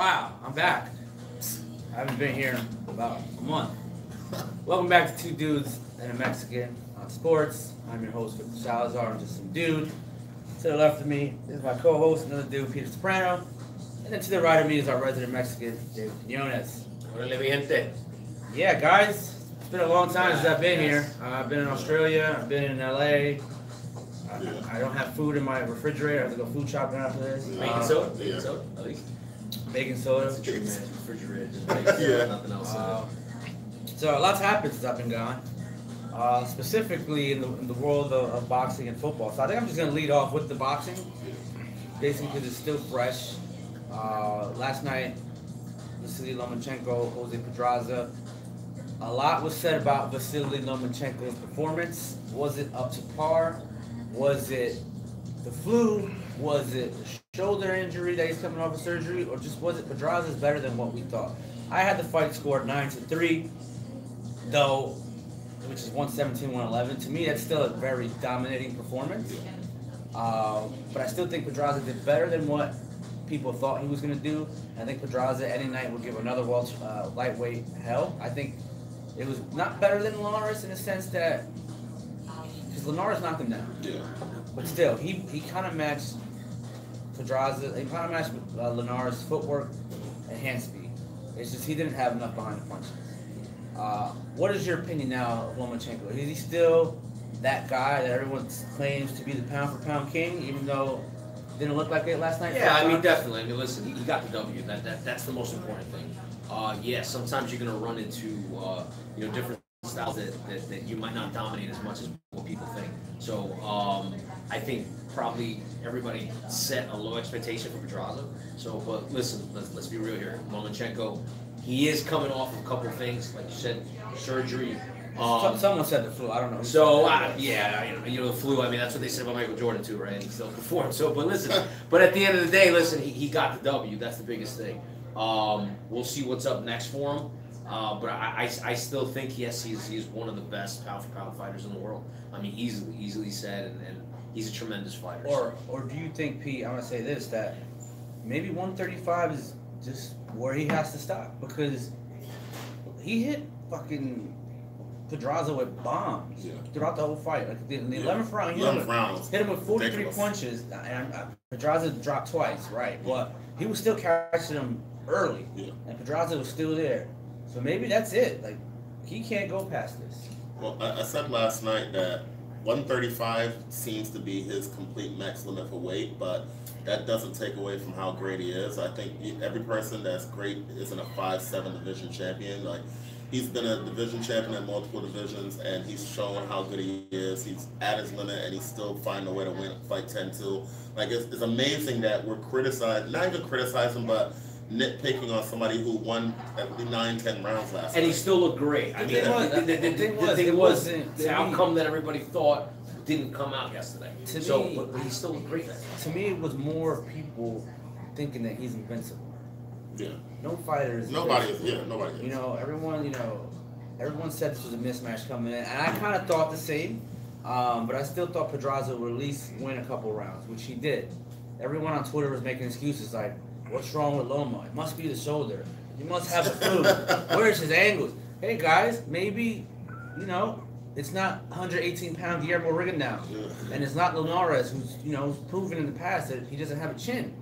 Wow, I'm back. I haven't been here in about a month. Welcome back to Two Dudes and a Mexican on Sports. I'm your host, Victor Salazar. I'm just some dude. To the left of me is my co-host, another dude, Peter Soprano. And then to the right of me is our resident Mexican, David Quinones. Órale, mi gente. Yeah, guys, it's been a long time since I've been here. I've been in Australia. I've been in LA. I don't have food in my refrigerator. I have to go food shopping after this. Baking soda? Baking soda, at least. Baking soda. That's a trick, man. Refrigerator, just baking soda, nothing else. So a lot's happened since I've been gone. Specifically in the world of boxing and football. So I think I'm just going to lead off with the boxing. Basically because it's still fresh. Last night, Vasily Lomachenko, Jose Pedraza. A lot was said about Vasily Lomachenko's performance. Was it up to par? Was it the flu? Was it the shoulder injury that he's coming off of surgery? Or just was it Pedraza's better than what we thought? I had the fight scored 9-3, though, which is 117-111. To me, that's still a very dominating performance. But I still think Pedraza did better than what people thought he was going to do. I think Pedraza any night would give another lightweight hell. I think it was not better than Linares in the sense that, because Linares knocked him down. Yeah. But still, he kind of matched Pedraza. He kind of matched Linares' footwork and hand speed. It's just he didn't have enough behind the punches. What is your opinion now of Lomachenko? Is he still that guy that everyone claims to be the pound-for-pound king, even though it didn't look like it last night? Yeah, I mean, definitely. I mean, listen, he got the W. That's the most important thing. Yeah, sometimes you're going to run into, different styles that you might not dominate as much as what people think. So I think probably everybody set a low expectation for Pedraza. So, but listen, let's be real here. Lomachenko, he is coming off of a couple of things, like you said, surgery. Someone said the flu. I don't know. So the flu. I mean, that's what they said about Michael Jordan too, right? And he still performed. So, but listen, but at the end of the day, listen, he got the W. That's the biggest thing. We'll see what's up next for him. But I still think he's one of the best pound-for-pound fighters in the world. I mean, easily said, and he's a tremendous fighter. Or do you think, Pete, I'm going to say this, that maybe 135 is just where he has to stop? Because he hit fucking Pedraza with bombs throughout the whole fight. Like in the 11th round, he hit him with 43 punches, and Pedraza dropped twice, right? But he was still catching him early, and Pedraza was still there. So maybe that's it. Like, he can't go past this. Well, I said last night that 135 seems to be his complete max limit for weight, but that doesn't take away from how great he is. I think every person that's great isn't a 5'7" division champion. Like, he's been a division champion in multiple divisions, and he's shown how good he is. He's at his limit, and he's still finding a way to win fight 10-2. Like, it's amazing that we're not even criticizing, but nitpicking on somebody who won at least 9-10 rounds last night. And he still looked great. I mean, the thing was the outcome that everybody thought didn't come out yesterday. But he still looked great. To me, it was more people thinking that he's invincible. Yeah. No fighter is. Nobody is. Yeah, nobody is. Everyone said this was a mismatch coming in, and I kind of thought the same. But I still thought Pedraza would at least win a couple rounds, which he did. Everyone on Twitter was making excuses like, "What's wrong with Loma? It must be the shoulder. He must have a flu. Where's his angles?" Hey guys, maybe, it's not 118-pound Guillermo Rigondeaux, and it's not Linares, who's proven in the past that he doesn't have a chin.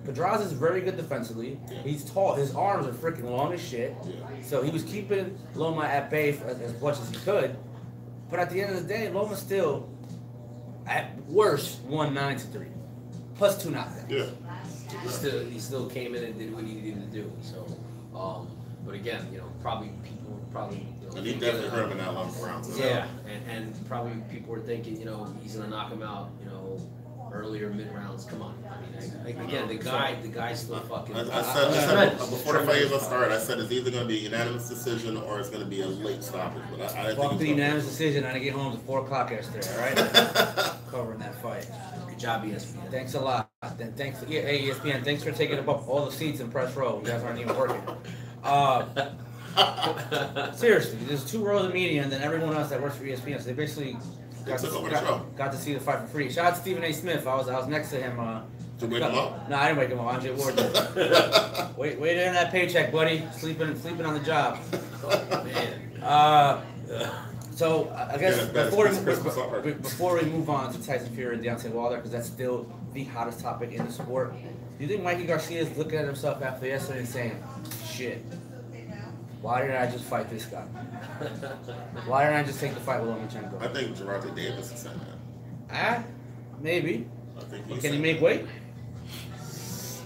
Pedraza's very good defensively. He's tall. His arms are freaking long as shit. So he was keeping Loma at bay as much as he could. But at the end of the day, Loma still, at worst, won 9-3, plus 2 knockdowns. Yeah. He still came in and did what he needed to do. So, but again, people And he definitely hurt him in that 11th round. Yeah, and probably people were thinking, he's gonna knock him out, earlier mid rounds. Come on, I mean, again, the guy's still fucking. I said before the fight even started, I said it's either gonna be a unanimous decision or it's gonna be a late stoppage. But I Fuck think the unanimous decision. I didn't get home at 4 o'clock yesterday. All right, covering that fight. Good job, ESPN. Thanks a lot. Thanks, hey ESPN. Thanks for taking up all the seats in press row. You guys aren't even working. Seriously, there's 2 rows of media, and then everyone else that works for ESPN. So they basically got to see the fight for free. Shout out to Stephen A. Smith. I was next to him To wake him up? No, I didn't wake him up. Andre Ward did. Wait in that paycheck, buddy. Sleeping on the job. Man. So I guess Yeah, before we move on to Tyson Fury and Deontay Wilder, because that's still the hottest topic in the sport, do you think Mikey Garcia is looking at himself after yesterday and saying, "Shit, why did I just fight this guy? Why didn't I just take the fight with Lomachenko?" I think Gervonta Davis is saying that. Maybe. I think But he's can he saying make that. weight?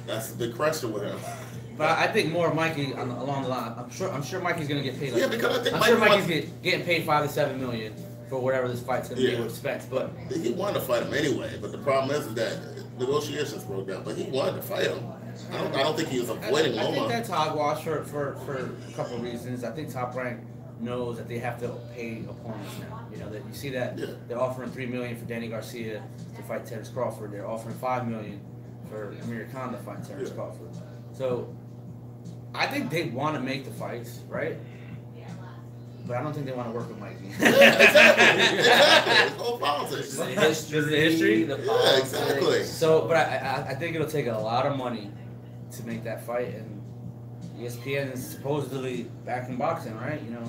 That's the big question with him. But I think more Mikey along the line. I'm sure Mikey's gonna get paid. Yeah, because I think I'm sure Mikey Mikey's getting paid $5 to $7 million for whatever this fight's gonna be with Spence. But he wanted to fight him anyway. But the problem is that negotiations broke down. But he wanted to fight him. I don't think he was avoiding I think Loma. that's hogwash for a couple of reasons. I think Top Rank knows that they have to pay opponents now. You know that you see that they're offering $3 million for Danny Garcia to fight Terrence Crawford. They're offering $5 million for Amir Khan to fight Terrence Crawford. So I think they want to make the fights, right? But I don't think they want to work with Mikey. Exactly. It's all politics. The history, The history? the Yeah, politics. exactly. So, but I think it'll take a lot of money to make that fight, and ESPN is supposedly back in boxing, right? You know,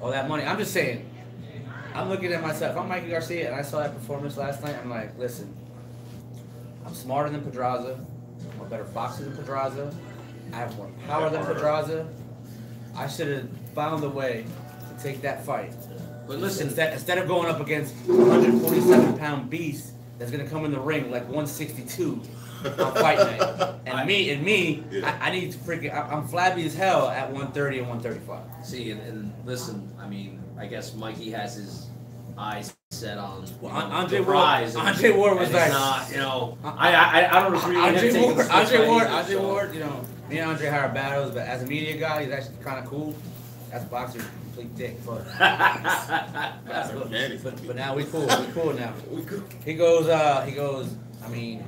all that money. I'm just saying, I'm looking at myself. If I'm Mikey Garcia and I saw that performance last night, I'm like, listen, I'm smarter than Pedraza. I'm a better boxer than Pedraza. I have more power than Pedraza. I should have found a way to take that fight. But listen, Instead of going up against a 147-pound beast that's gonna come in the ring like 162 on fight night, and me, I need to freaking. I'm flabby as hell at 130 and 135. see, and listen, I mean, I guess Mikey has his eyes set on Andre the Ward. rise. Andre Ward was and like, it's not, you know, I don't agree with him taking the switch right Andre either, Ward. You know, me and Andre had our battles, but as a media guy, he's actually kind of cool. As a boxer, he's a complete dick, but. But now we cool. We cool now. He goes. I mean,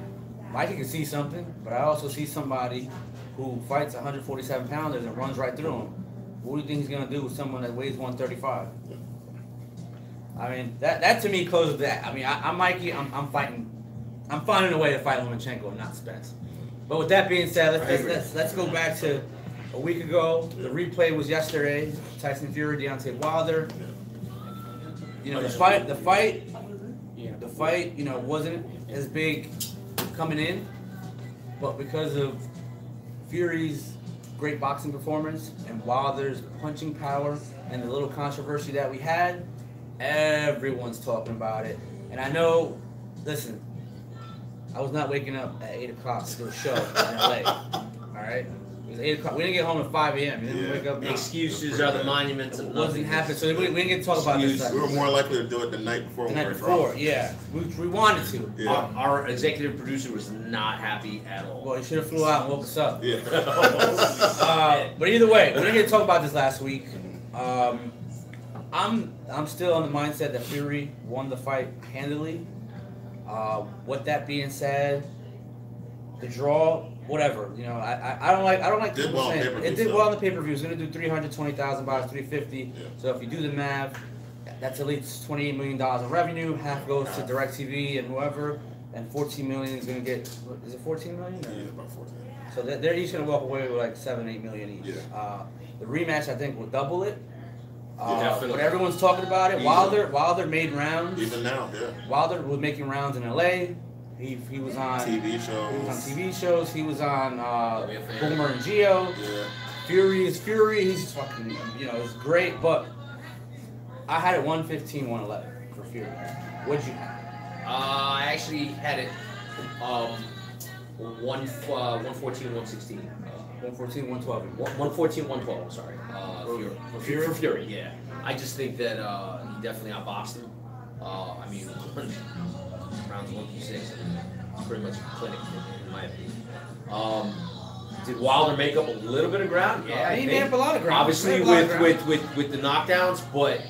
Mikey can see something, but I also see somebody who fights 147 pounders and runs right through him. What do you think he's gonna do with someone that weighs 135? I mean, that to me closes that. I mean, I'm Mikey. I'm fighting. I'm finding a way to fight Lomachenko and not Spence. But with that being said, let's go back to a week ago. The replay was yesterday. Tyson Fury, Deontay Wilder. You know, the fight, you know, wasn't as big coming in, but because of Fury's great boxing performance and Wilder's punching power and the little controversy that we had, everyone's talking about it. And I know, listen, I was not waking up at 8 o'clock to do a show in LA. All right? It was 8 o'clock. We didn't get home at 5 a.m. We didn't wake up. Excuses are the monuments of It wasn't nothing. happening. So we didn't get to talk about this. We were more likely to do it the night before. The we night were before, drunk. yeah. We wanted to. Yeah. Our executive producer was not happy at all. Well, he should have flew out and woke us up. Yeah. But either way, we didn't get to talk about this last week. I'm still on the mindset that Fury won the fight handily. With that being said, the draw, whatever. You know, I don't like Did people well on saying pay-per-view it did stuff. well on the pay-per-view. It's gonna do $320,000, $350. Yeah. So if you do the math, that's at least $28 million in revenue. Half goes to DirecTV and whoever, and $14 million is gonna get. Is it $14 million? Yeah, about 14. So they're each gonna walk away with like $7-8 million each. Yeah. The rematch I think will double it. Definitely. But everyone's talking about it. Easy. Wilder made rounds. Even now, yeah. Wilder was making rounds in LA. He was on TV He was on shows. TV shows. He was on WFAN. Boomer and Geo. Yeah. Fury is Fury. He's fucking, you know, it's great. But I had it 115, 111 for Fury. What'd you have? I actually had it 114, 116. 114, 112. 114, 112, I'm sorry. Fury? For Fury, yeah. I just think that he definitely outboxed him. I mean, rounds 1 through 6, pretty much a clinic, in my opinion. Did Wilder make up a little bit of ground? Yeah, I he think. made up a lot of ground. Obviously, He made up a lot of with the knockdowns, but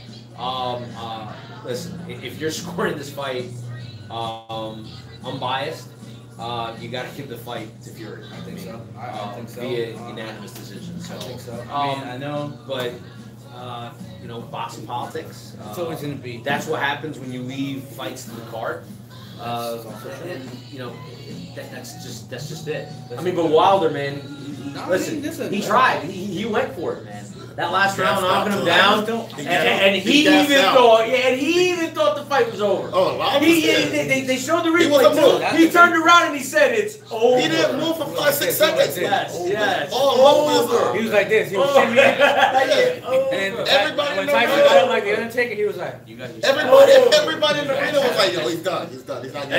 listen, if you're scoring this fight unbiased, you got to give the fight to Fury. I think so. I think so. Via unanimous decision. So I think so. I mean, I know. but you know, boxing politics. It's always going to be. That's what happens when you leave fights to the card. And, you know, that's just it. I mean, but Wilder, man, listen, he tried. He went for it, man. That last round, knocking him down, and he even thought the fight was over. Oh, Wilder they showed the replay too. He turned around and he said, "It's over." He didn't move for 5-6 seconds. Yes. All over. He was like this. He was shimmying. And Everybody when in the Tyson arena- got him like the Undertaker, he was like, "You got your Everybody in the arena was like, "Yo, he's done. He's not getting out."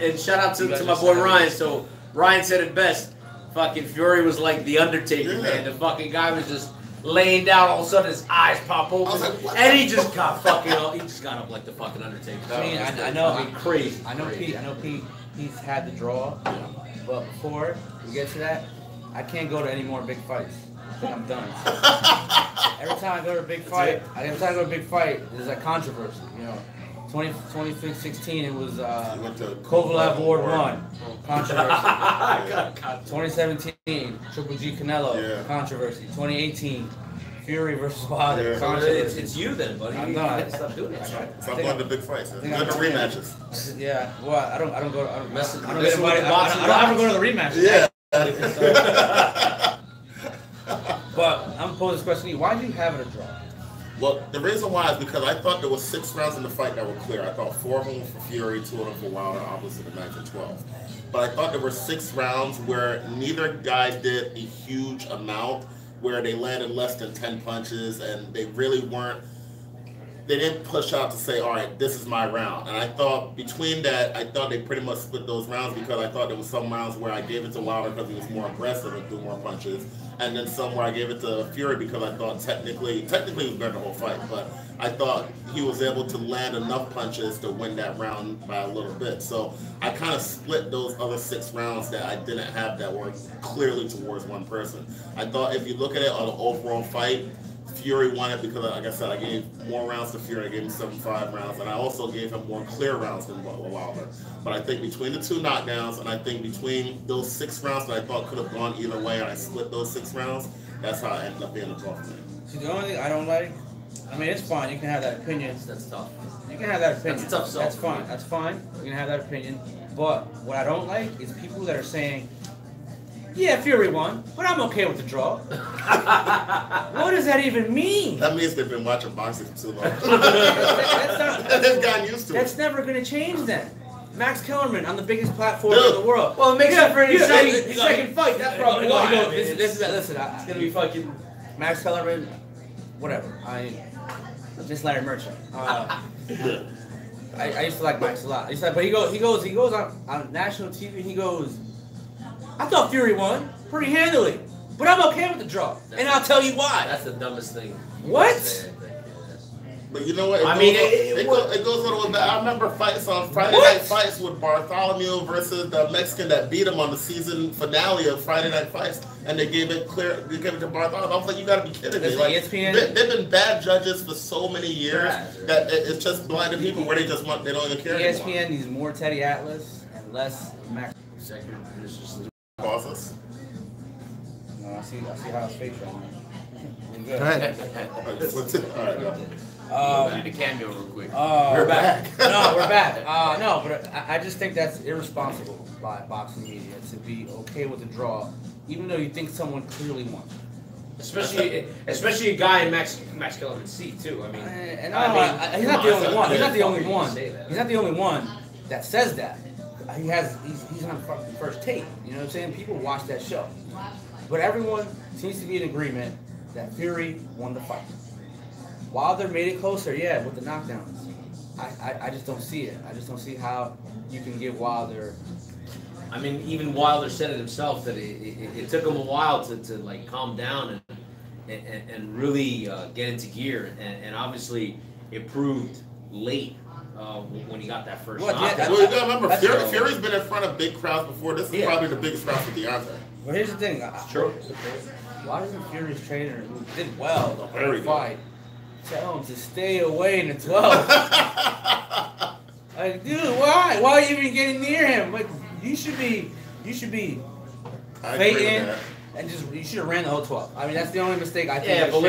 And shout out to my boy Ryan. So Ryan said it best. Fucking Fury was like the Undertaker, man. The fucking guy was just laying down. All of a sudden, his eyes pop open, like, and he just got fucking up. He just got up like the fucking Undertaker. I mean, I know. I mean, crazy. I know Pete. He's had the draw, but before we get to that, I can't go to any more big fights. I think I'm done. Every time I go to a big fight, there's a controversy. You know, 2016 it was Kovalev Ward 1 controversy. 2017 Triple G Canelo controversy. 2018 Fury versus Wilder controversy. It's you then, buddy. I'm You done. gotta stop doing that. Stop going to big fights. Go to rematches. Yeah, well, I don't go. I don't Messing get with invited. the I boxing don't ever go to the rematch. Yeah. But I'm gonna pose this question to you: why do you have it a draw? Well, the reason why is because I thought there was 6 rounds in the fight that were clear. I thought 4 of them were for Fury, 2 of them for Wilder, obviously the 9th and 12th. But I thought there were 6 rounds where neither guy did a huge amount, where they landed less than 10 punches, and they really weren't. They didn't push out to say, all right, this is my round. And I thought between that, I thought they pretty much split those rounds because I thought there was some rounds where I gave it to Wilder because he was more aggressive and threw more punches. And then some where I gave it to Fury because I thought technically he was better the whole fight. But I thought he was able to land enough punches to win that round by a little bit. So I kind of split those other 6 rounds that I didn't have that were clearly towards one person. I thought if you look at it on the overall fight, Fury won it because, like I said, I gave more rounds to Fury. I gave him 7-5 rounds, and I also gave him more clear rounds than Wilder. But I think between the 2 knockdowns, and I think between those 6 rounds that I thought could have gone either way, and I split those 6 rounds, that's how I ended up being a draw for me. See, the only thing I don't like, I mean, it's fine. You can have that opinion. That's tough. You can have that opinion. That's a tough sell. That's fine. That's fine. You can have that opinion. But what I don't like is people that are saying, yeah, Fury won, but I'm okay with the draw. What does that even mean? That means they've been watching boxing for too long. That's They've gotten used to it. That's never going to change then. Max Kellerman on the biggest platform in the world. Well, it makes it for his second second fight. That's probably why. Listen, it's gonna be fucking. Max Kellerman, whatever. Just Larry Merchant. I used to like Max a lot. But he goes on national TV. He goes, I thought Fury won pretty handily, but I'm okay with the draw, and I'll tell you why. That's the dumbest thing. What? But you know what? It goes a little bit. I remember fights on Friday Night Fights with Bartholomew versus the Mexican that beat him on the season finale of Friday Night Fights, and they gave it to Bartholomew. I was like, you got to be kidding me! Like, ESPN, they've been bad judges for so many years that it's just blinded people where they don't even care ESPN anymore. needs more Teddy Atlas and less Max. Pauses. No, I see how it's fake right now. I'm good. Go ahead. All right. We need a cameo real quick. We're back. No, we're back. No, but I just think that's irresponsible by boxing media to be okay with the draw, even though you think someone clearly won. Especially a guy in Max Kellerman's seat too. I mean, he's not the only one. He's not the only one. He's not the only one that says that. He's on fucking First Take. You know what I'm saying? People watch that show, but everyone seems to be in agreement that Fury won the fight. Wilder made it closer, yeah, with the knockdowns. I just don't see it. I just don't see how you can give Wilder. I mean, even Wilder said it himself that it took him a while to like calm down and really get into gear, and obviously it proved late when he got that first knockdown. Well, you gotta remember, Fury's been in front of big crowds before. This is probably the biggest crowd for Deontay. But here's the thing. True. Why doesn't Fury's trainer, who did well the whole fight, tell him to stay away in the 12? Like, dude, why? Why are you even getting near him? Like, you should be fighting and you should have ran the whole 12. I mean, that's the only mistake I think. Yeah, but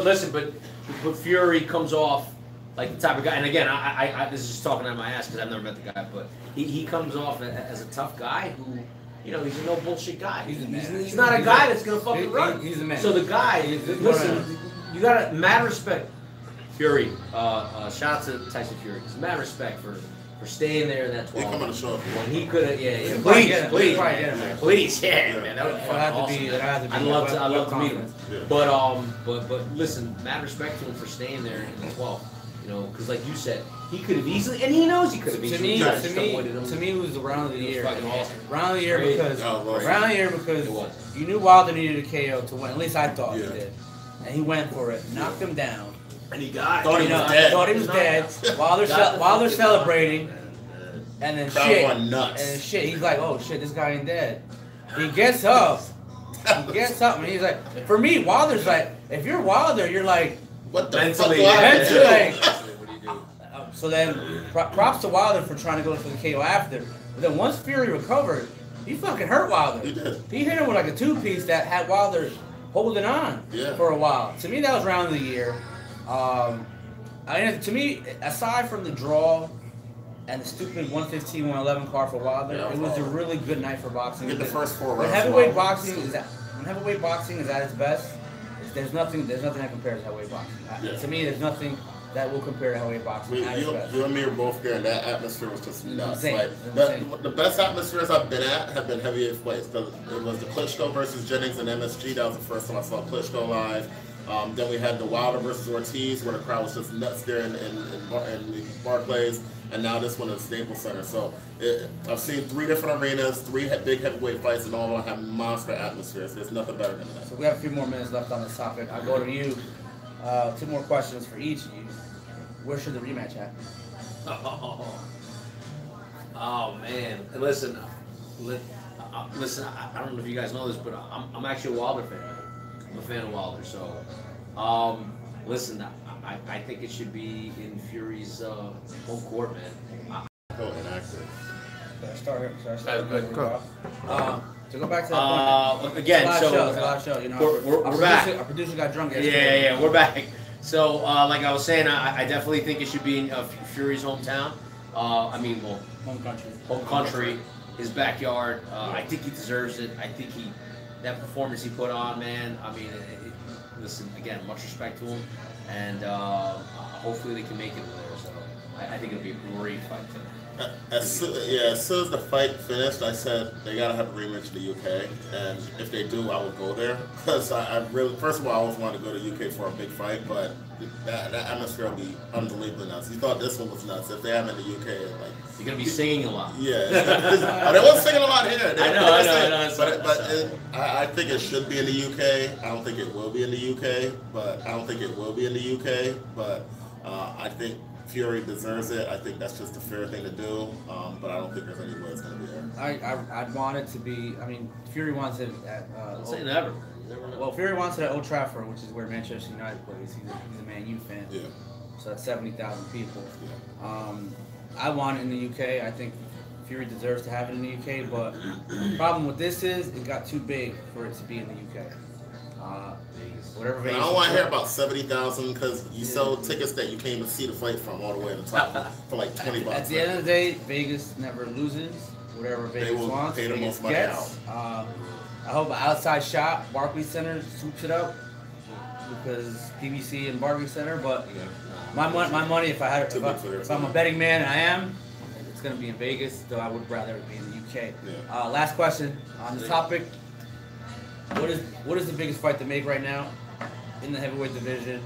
listen, but Fury comes off like the type of guy. And again, I this is just talking out of my ass because I've never met the guy, but he comes off as a tough guy who. You know, he's a no bullshit guy. He's not a guy that's gonna fucking run. He's a man. So the guy, listen, you gotta mad respect. Fury, shout out to Tyson Fury. It's mad respect for staying there in that 12. He come on the show. When he could have, yeah. Please, yeah, man, that would be awesome. I'd love to meet him. Yeah. But listen, mad respect to him for staying there in the 12. You know, because like you said, he could have easily, and he knows he could have easily. To me, it was the round of the year. Awesome. Round of the year because It was. you knew Wilder needed a KO to win. At least I thought he did, and he went for it, knocked him down. And he got it. Thought he was dead. Wilder celebrating, and then Crowd went nuts. And then shit. He's like, oh shit, this guy ain't dead. He gets up. And he's like, for me, Wilder's like, if you're Wilder, you're like, what the mentally, fuck? what do you do? So then, props to Wilder for trying to go for the KO after. But then once Fury recovered, he fucking hurt Wilder. He did. He hit him with like a two-piece that had Wilder holding on for a while. To me, that was round of the year. To me, aside from the draw and the stupid 115, 111 card for Wilder, it was a really good night for boxing. Get the first 4 rounds. When heavyweight boxing is at its best, there's nothing that compares to heavyweight boxing. Yeah. To me, there's nothing that will compare to heavyweight boxing. You and me are both there, and that atmosphere was just nuts. Insane. Like, the best atmospheres I've been at have been heavyweight fights. It was the Klitschko versus Jennings and MSG. That was the first time I saw Klitschko live. Then we had the Wilder versus Ortiz, where the crowd was just nuts there in Barclays. And now this one is Staples Center. So I've seen 3 different arenas, 3 big heavyweight fights, and all of them have monster atmospheres. There's nothing better than that. So we have a few more minutes left on this topic. I'll go to you. 2 more questions for each of you. Where should the rematch happen? Oh man! Listen, I don't know if you guys know this, but I'm actually a Wilder fan. I'm a fan of Wilder, so listen. I think it should be in Fury's home court, man. Go inactive. Go. To go back to that point. Again, it's a lot of show. You know, we're back. Our producer got drunk yesterday. Yeah, we're back. So, like I was saying, I definitely think it should be in Fury's hometown. Home country, his backyard. I think he deserves it. I think that performance he put on, man. I mean, listen, again, much respect to him, and hopefully they can make it there. So, I think it'll be a great fight. As soon as the fight finished, I said they gotta have a rematch in the UK, and if they do, I will go there because I really, first of all, I always wanted to go to the UK for a big fight, but that atmosphere will be unbelievably nuts. You thought this one was nuts. If they have it in the UK, like you're gonna be singing a lot. Yeah, they wasn't singing a lot here. I know. But I think it should be in the UK. I don't think it will be in the UK, but I think Fury deserves it. I think that's just a fair thing to do, but I don't think there's any way it's going to be there. I'd want it to be. I mean, Fury wants it at. Don't say never. Well, Fury wants it at Old Trafford, which is where Manchester United plays. He's a Man U fan. Yeah. So that's 70,000 people. Yeah. I want it in the UK. I think Fury deserves to have it in the UK, but the problem with this is it got too big for it to be in the UK. Whatever. I don't want to hear about 70,000 because you sell tickets that you can't even see the fight from all the way to the top for like $20. At the end of the day, Vegas never loses. Whatever Vegas wants, pay the Vegas most money gets. I hope an outside shot, Barclays Center swoops it up because PBC and Barclays Center. But my money, if I'm a betting man, and I am, it's going to be in Vegas. Though I would rather it be in the UK. Yeah. Last question on the topic. What is the biggest fight to make right now in the heavyweight division?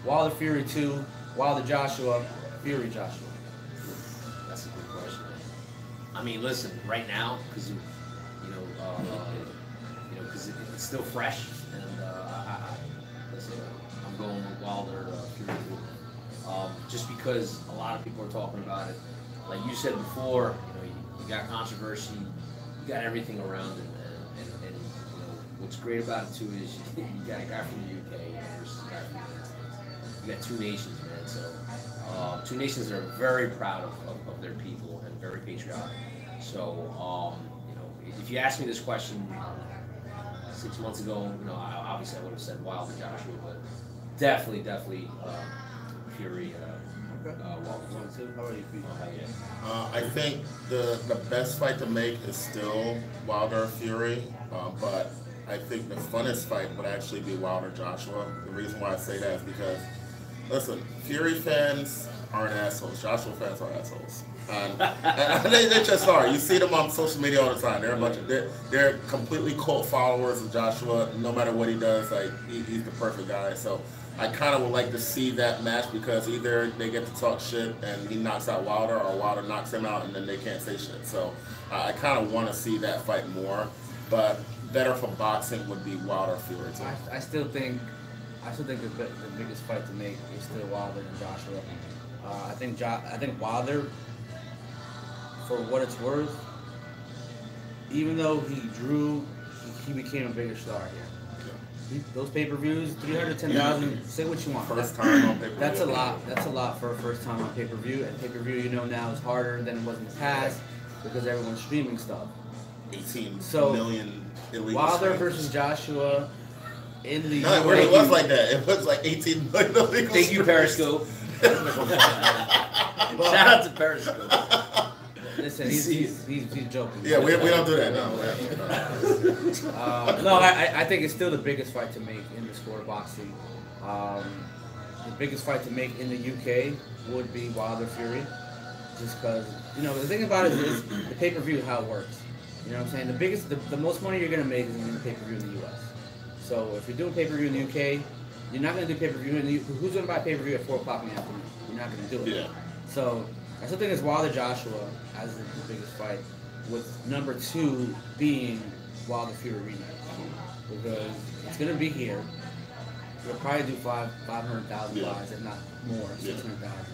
Wilder Fury 2, Wilder Joshua, Fury Joshua. That's a good question. I mean, listen, right now, because because it's still fresh, and I'm going with Wilder Fury 2. Just because a lot of people are talking about it. Like you said before, you got controversy, you got everything around it. What's great about it too is you got a guy from the UK versus a guy from the United States. You got 2 nations, man. So 2 nations that are very proud of their people and very patriotic. So if you asked me this question 6 months ago, obviously I would have said Wilder Joshua, but definitely Fury. Wilder. How about you, Pete? I think the best fight to make is still Wilder Fury, but I think the funnest fight would actually be Wilder Joshua. The reason why I say that is because, listen, Fury fans aren't assholes. Joshua fans are assholes. And they just are. You see them on social media all the time. They're completely cult followers of Joshua. No matter what he does, like he's the perfect guy. So I kind of would like to see that match because either they get to talk shit and he knocks out Wilder, or Wilder knocks him out and then they can't say shit. So I kind of want to see that fight more. But better for boxing would be Wilder Fury too. I still think the biggest fight to make is still Wilder and Joshua. I think Wilder, for what it's worth, even though he became a bigger star here. Those pay-per-views, 310,000. Say what you want. First time on pay-per-view. That's a lot. That's a lot for a first time on pay-per-view. And pay-per-view, now is harder than it was in the past because everyone's streaming stuff. 18 So, million illegal Wilder streams. versus Joshua in the No, it really was like that. It was like 18 million illegal Thank you, streams. Periscope. Shout out to Periscope. Listen, he's joking. Yeah, we don't do that. No. No, I think it's still the biggest fight to make in the sport of boxing. The biggest fight to make in the UK would be Wilder Fury, just because the thing about it is the pay-per-view, how it works. You know what I'm saying? The most money you're gonna make is in the pay-per-view in the US. So if you're doing pay-per-view in the UK, you're not gonna do pay-per-view in the who's gonna buy pay-per-view at 4 o'clock in the afternoon? You're not gonna do it. Yeah. So I still think it's Wilder Joshua as the biggest fight, with number 2 being Wilder Fury rematch, because it's gonna be here. We'll probably do 500,000 buys, if not more, 600,000.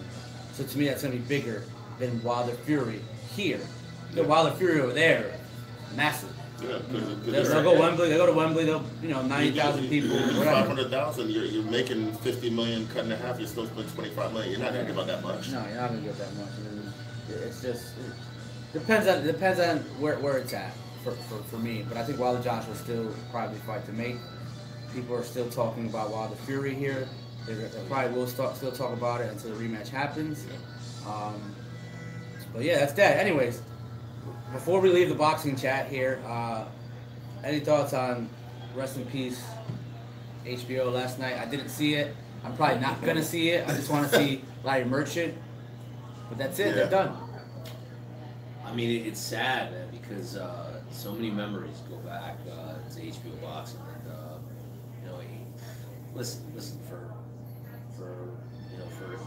So to me, that's gonna be bigger than Wilder Fury here. The Wilder Fury over there, massive. Yeah, They'll go Wembley. They go to Wembley. They'll 90,000 people. Whatever. 500,000. You're making 50 million, cut in half. You're still spending 25 million. You're not gonna give out that much. No, you're not gonna get that much. I mean, it's just depends on where it's at for me. But I think Wilder Joshua is still probably the fight to make. People are still talking about Wilder Fury here. They probably will still talk about it until the rematch happens. But yeah, that's that. Anyways, before we leave the boxing chat here, any thoughts on Rest in Peace HBO last night? I didn't see it. I'm probably not gonna see it. I just want to see Larry Merchant. But that's it. They're done. I mean, it's sad, man, because so many memories go back to HBO boxing. And, listen for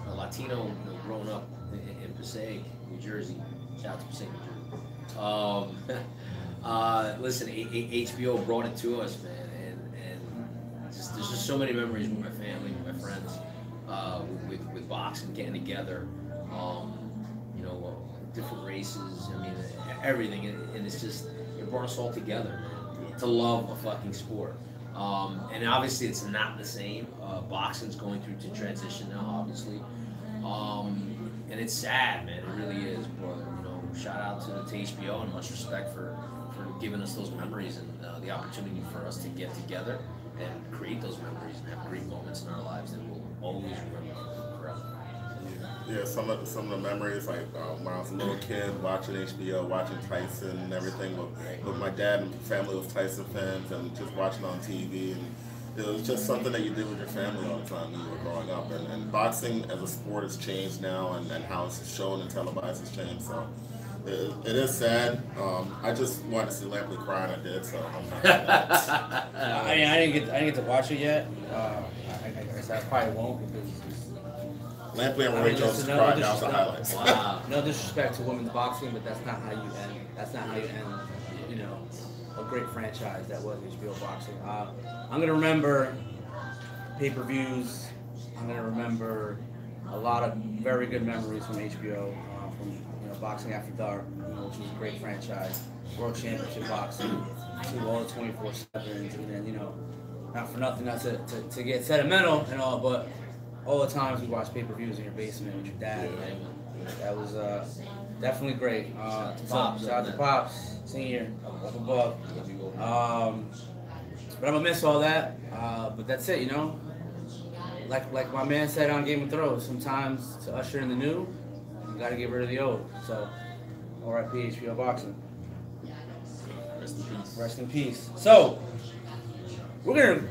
a Latino growing up in Passaic, New Jersey. Shout out to Passaic, New Jersey. Listen, HBO brought it to us, man, and there's just so many memories with my family, with my friends, with boxing, getting together, different races. I mean, everything, and it brought us all together, man, to love a fucking sport. And obviously, it's not the same. Boxing's going through to transition now, obviously, and it's sad, man. It really is, brother. Shout out to HBO and much respect for giving us those memories and the opportunity for us to get together and create those memories and have great moments in our lives that we'll always remember forever. Yeah, some of the memories, like when I was a little kid watching HBO, watching Tyson and everything. With my dad and family was Tyson fans, and just watching on TV, and it was just something that you did with your family all the time when you were growing up. And boxing as a sport has changed now, and how it's shown and televised has changed. So it is sad. I just wanted to see Lampley cry, and I did. So I'm not. I didn't get to watch it yet. I guess I probably won't because. Lampley and Roy Jones cried. That was the highlights. Wow. No disrespect to women's boxing, but that's not how you end. That's not how you end. A great franchise that was HBO boxing. I'm gonna remember pay-per-views. I'm gonna remember a lot of very good memories from HBO, from Boxing After Dark, which was a great franchise. World Championship Boxing, to all the 24/7s, and then not for nothing, not to get sentimental and all, but all the times we watched pay-per-views in your basement with your dad. That was definitely great. Shout out to Pops, Senior, up above. But I'm gonna miss all that. But that's it, like my man said on Game of Thrones, sometimes to usher in the new, you got to get rid of the old. So, R.I.P. HBO Boxing. Rest in peace. Rest in peace. So, we're gonna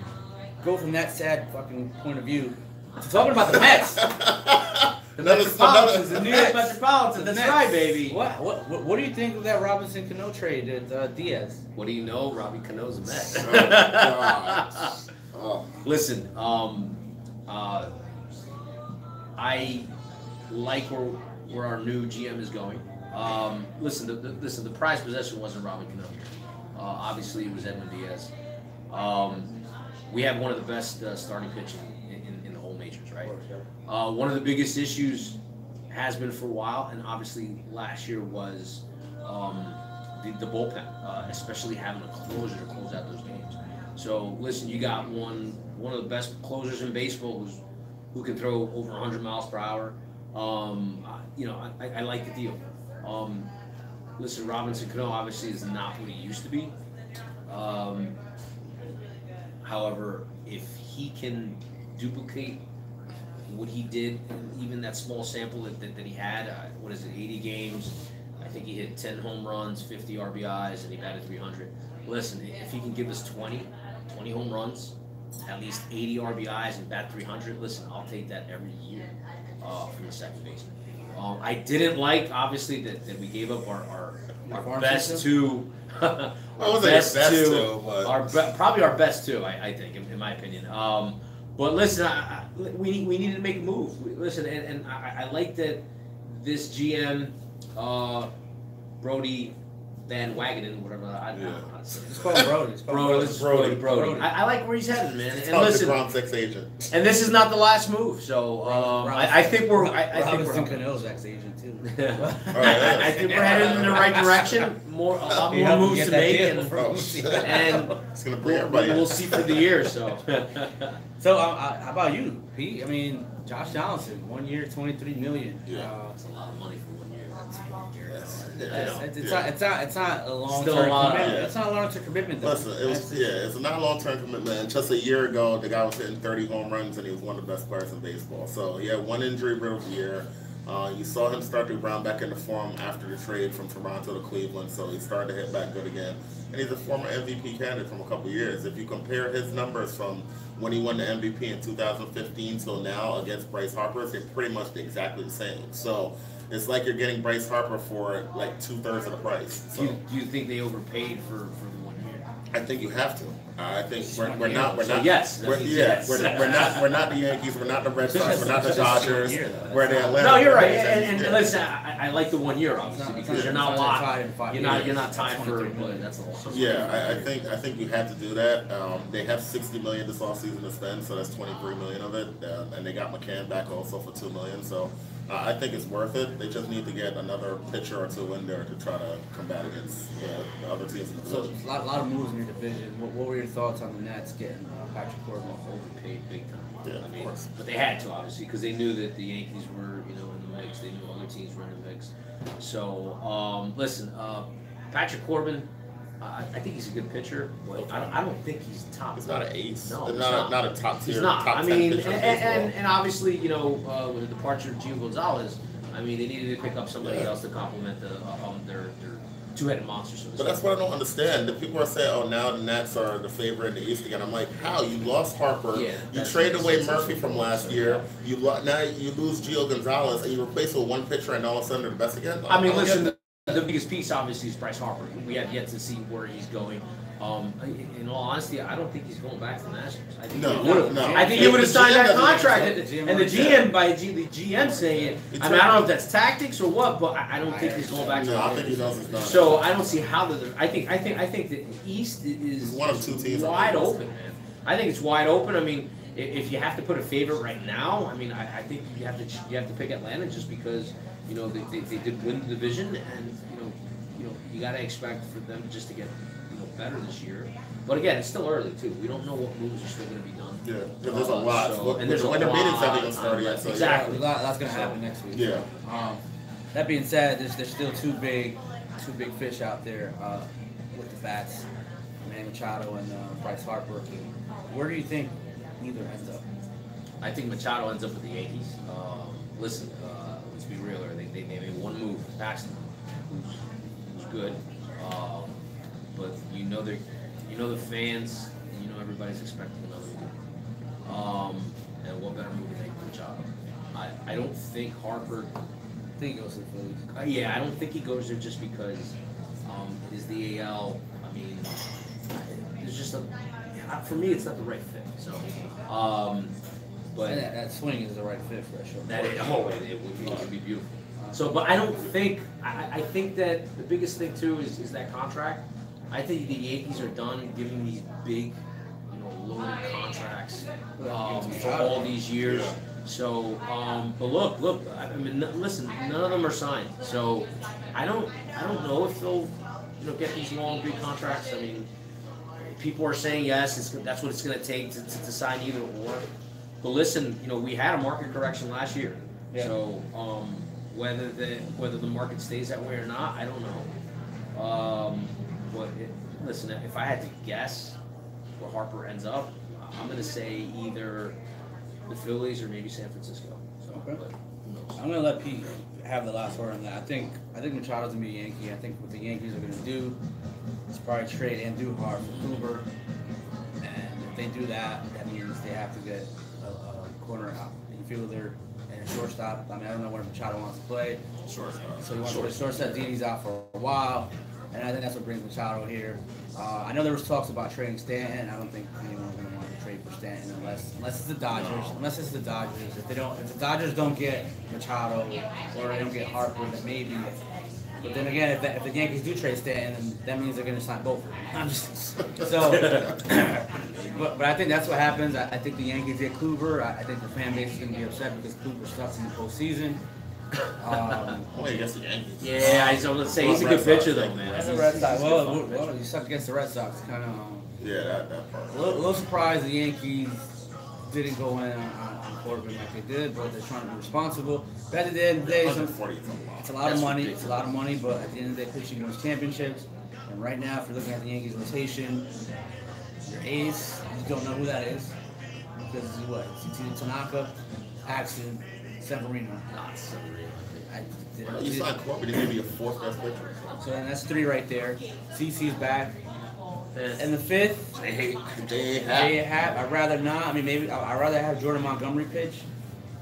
go from that sad fucking point of view to talking about the Mets. The Metropolitans, the New York Mets. Metropolitans. That's Mets. right, baby. What do you think of that Robinson Cano trade at Diaz? What do you know? Robbie Cano's a Met. Oh, God. Oh. Listen, I like where our new GM is going. Listen, the prized possession wasn't Robbie Cano. Obviously, it was Edwin Diaz. We have one of the best starting pitching in the whole majors, right? One of the biggest issues has been for a while, and obviously last year was the bullpen, especially having a closer to close out those games. So listen, you got one of the best closers in baseball who can throw over 100 miles per hour. I like the deal. Listen, Robinson Cano obviously is not what he used to be. However, if he can duplicate what he did, even that small sample that he had, 80 games, I think he hit 10 home runs, 50 RBIs, and he batted 300. Listen, if he can give us 20 home runs, at least 80 RBIs, and bat 300, listen, I'll take that every year from the second baseman. I didn't like, obviously, that we gave up our best two. Probably our best two, I think, in my opinion. But listen, we needed to make a move. Listen, and I like that this GM, Brody Van Wagenen, whatever, I don't know how to say it. It's called Brody. Brody. I like where he's headed, man. It's And listen, DeGrom's ex-agent. and this is not the last move, so I think we're. I think Robinson we're. Cano's ex-agent too. I think we're headed in the right direction. A lot more moves to make, and It's gonna bring everybody. we'll see for the year. So, So how about you, Pete? I mean, Josh Donaldson, 1 year, $23 million. Yeah. it's a lot of money for 1 year. It's not a long Still term a lot, commitment. yeah. It's not a long term commitment. Though. Listen, it's not a long-term commitment. And just a year ago, the guy was hitting 30 home runs, and he was one of the best players in baseball. So he had one injury-riddled year. You saw him start to ground back into form after the trade from Toronto to Cleveland, so he started to hit back good again. And he's a former MVP candidate from a couple years. If you compare his numbers from when he won the MVP in 2015 till now against Bryce Harper, they're pretty much exactly the same. So it's like you're getting Bryce Harper for like 2/3 of the price. So Do you think they overpaid for the 1 year? I think you have to. I think we're So not. yes, We're, yes. we're not the Yankees. We're not the Red Sox. We're not the Dodgers. We're the Atlanta. No, you're right. Braves. And listen, I like the 1 year obviously because you're not locked. You're not tied for. That's a lot. Yeah, I think you have to do that. They have $60 million this offseason to spend, so that's $23 million of it, and they got McCann back also for $2 million. So I think it's worth it. They just need to get another pitcher or two in there to try to combat against the other teams in the So division. a lot of moves in your division. What were your thoughts on the Nets getting Patrick Corbin? Overpaid big time. Yeah, I mean, of course. but they had to obviously because they knew that the Yankees were in the mix. They knew other teams were in the mix. So listen, Patrick Corbin. I think he's a good pitcher, but I don't think he's top. He's not an ace. No, not a top tier. He's not. Top I 10 mean, pitcher in baseball. and obviously, with the departure of Gio Gonzalez, I mean, they needed to pick up somebody else to complement their two-headed monster. So to But speak. that's what I don't understand. The people are saying, "Oh, now the Nets are the favorite in the East again." I'm like, "How? You lost Harper. Yeah, you traded away Murphy from last year. Now you lose Gio Gonzalez, and you replace with one pitcher, and all of a sudden they're the best again." I mean, don't listen, get the biggest piece obviously is Bryce Harper. We have yet to see where he's going. In all honesty, I don't think he's going back to the Nationals. I think No, he would have. no. I think he would have signed The GM that doesn't contract, make and the GM the GM saying it. I mean, I don't know if that's tactics or what, but I don't think he's going back to the No, I think he Nationals. knows he's not. So I don't see how the. I think the East is One of two teams wide on the East. open, man. I think it's wide open. I mean, if you have to put a favorite right now, I mean, I think you have to pick Atlanta just because they did win the division, and you got to expect for them just to get better this year. But again, it's still early too. We don't know what moves are still going to be done. Yeah, because there's a lot. And there's a when the lot meetings haven't even of started yet. time So left. Exactly. That's gonna happen next week. Yeah. That being said, there's still two big fish out there with the bats, Manny Machado and Bryce Harper. Where do you think neither ends up? I think Machado ends up with the Yankees. Listen, let's be real here. They made one move, Paxton, who's good, but you know the fans, and you know everybody's expecting another move. And what better move to make than Machado? I don't think Harper. I think he goes to the Phillies. Yeah, I don't think he goes there just because it is the AL. I mean, there's just for me, it's not the right fit. So, but And that swing is the right fit for that short. it would be beautiful. So, but I don't think I think that the biggest thing too is that contract. I think the Yankees are done giving these big, loaded contracts for all these years. So, but look. I mean, listen, none of them are signed. So, I don't know if they'll, get these long, big contracts. I mean, people are saying yes, that's what it's going to take to sign either or. But listen, we had a market correction last year. Yeah. So, whether the market stays that way or not, I don't know. But listen, if I had to guess where Harper ends up, I'm going to say either the Phillies or maybe San Francisco. So, Okay. but who knows? I'm gonna let Pete have the last word on that. I think Machado's gonna be a Yankee. I think what the Yankees are gonna do is probably trade Andujar for Kluber, and if they do that, that means they have to get a corner infielder and a shortstop. I mean, I don't know where Machado wants to play. Shortstop. So he wants to play shortstop. Dini's out for a while, and I think that's what brings Machado here. I know there was talks about trading Stanton. I don't think anyone's gonna want to trade for Stanton unless it's the Dodgers. Unless it's the Dodgers. If the Dodgers don't get Machado or they don't get Harper, then maybe. But then again, if the Yankees do trade Stanton, then that means they're gonna sign both of them. I'm just so. But I think that's what happens. I think the Yankees get Kluber. I think the fan base is gonna be upset because Kluber sucks in the postseason. Wait, against the Yankees. Yeah, I was going to say he's a good pitcher though, man. That's the Red Sox. Well, you suck against the Red Sox, kind of. Yeah, that part. A little surprised the Yankees didn't go in on Corbin like they did, but they're trying to be responsible. But at the end of the day, it's a lot of money. It's a lot of money, but at the end of the day, pitching wins championships. And right now, if you're looking at the Yankees rotation, your ace, you don't know who that is because it's what? It's either Tanaka, Paxton, Severino. Not Severino. You signed Corbin, he may be a fourth best pitcher. So then that's three right there. CC's back. And the fifth, I'd rather not. I mean, maybe I'd rather have Jordan Montgomery pitch,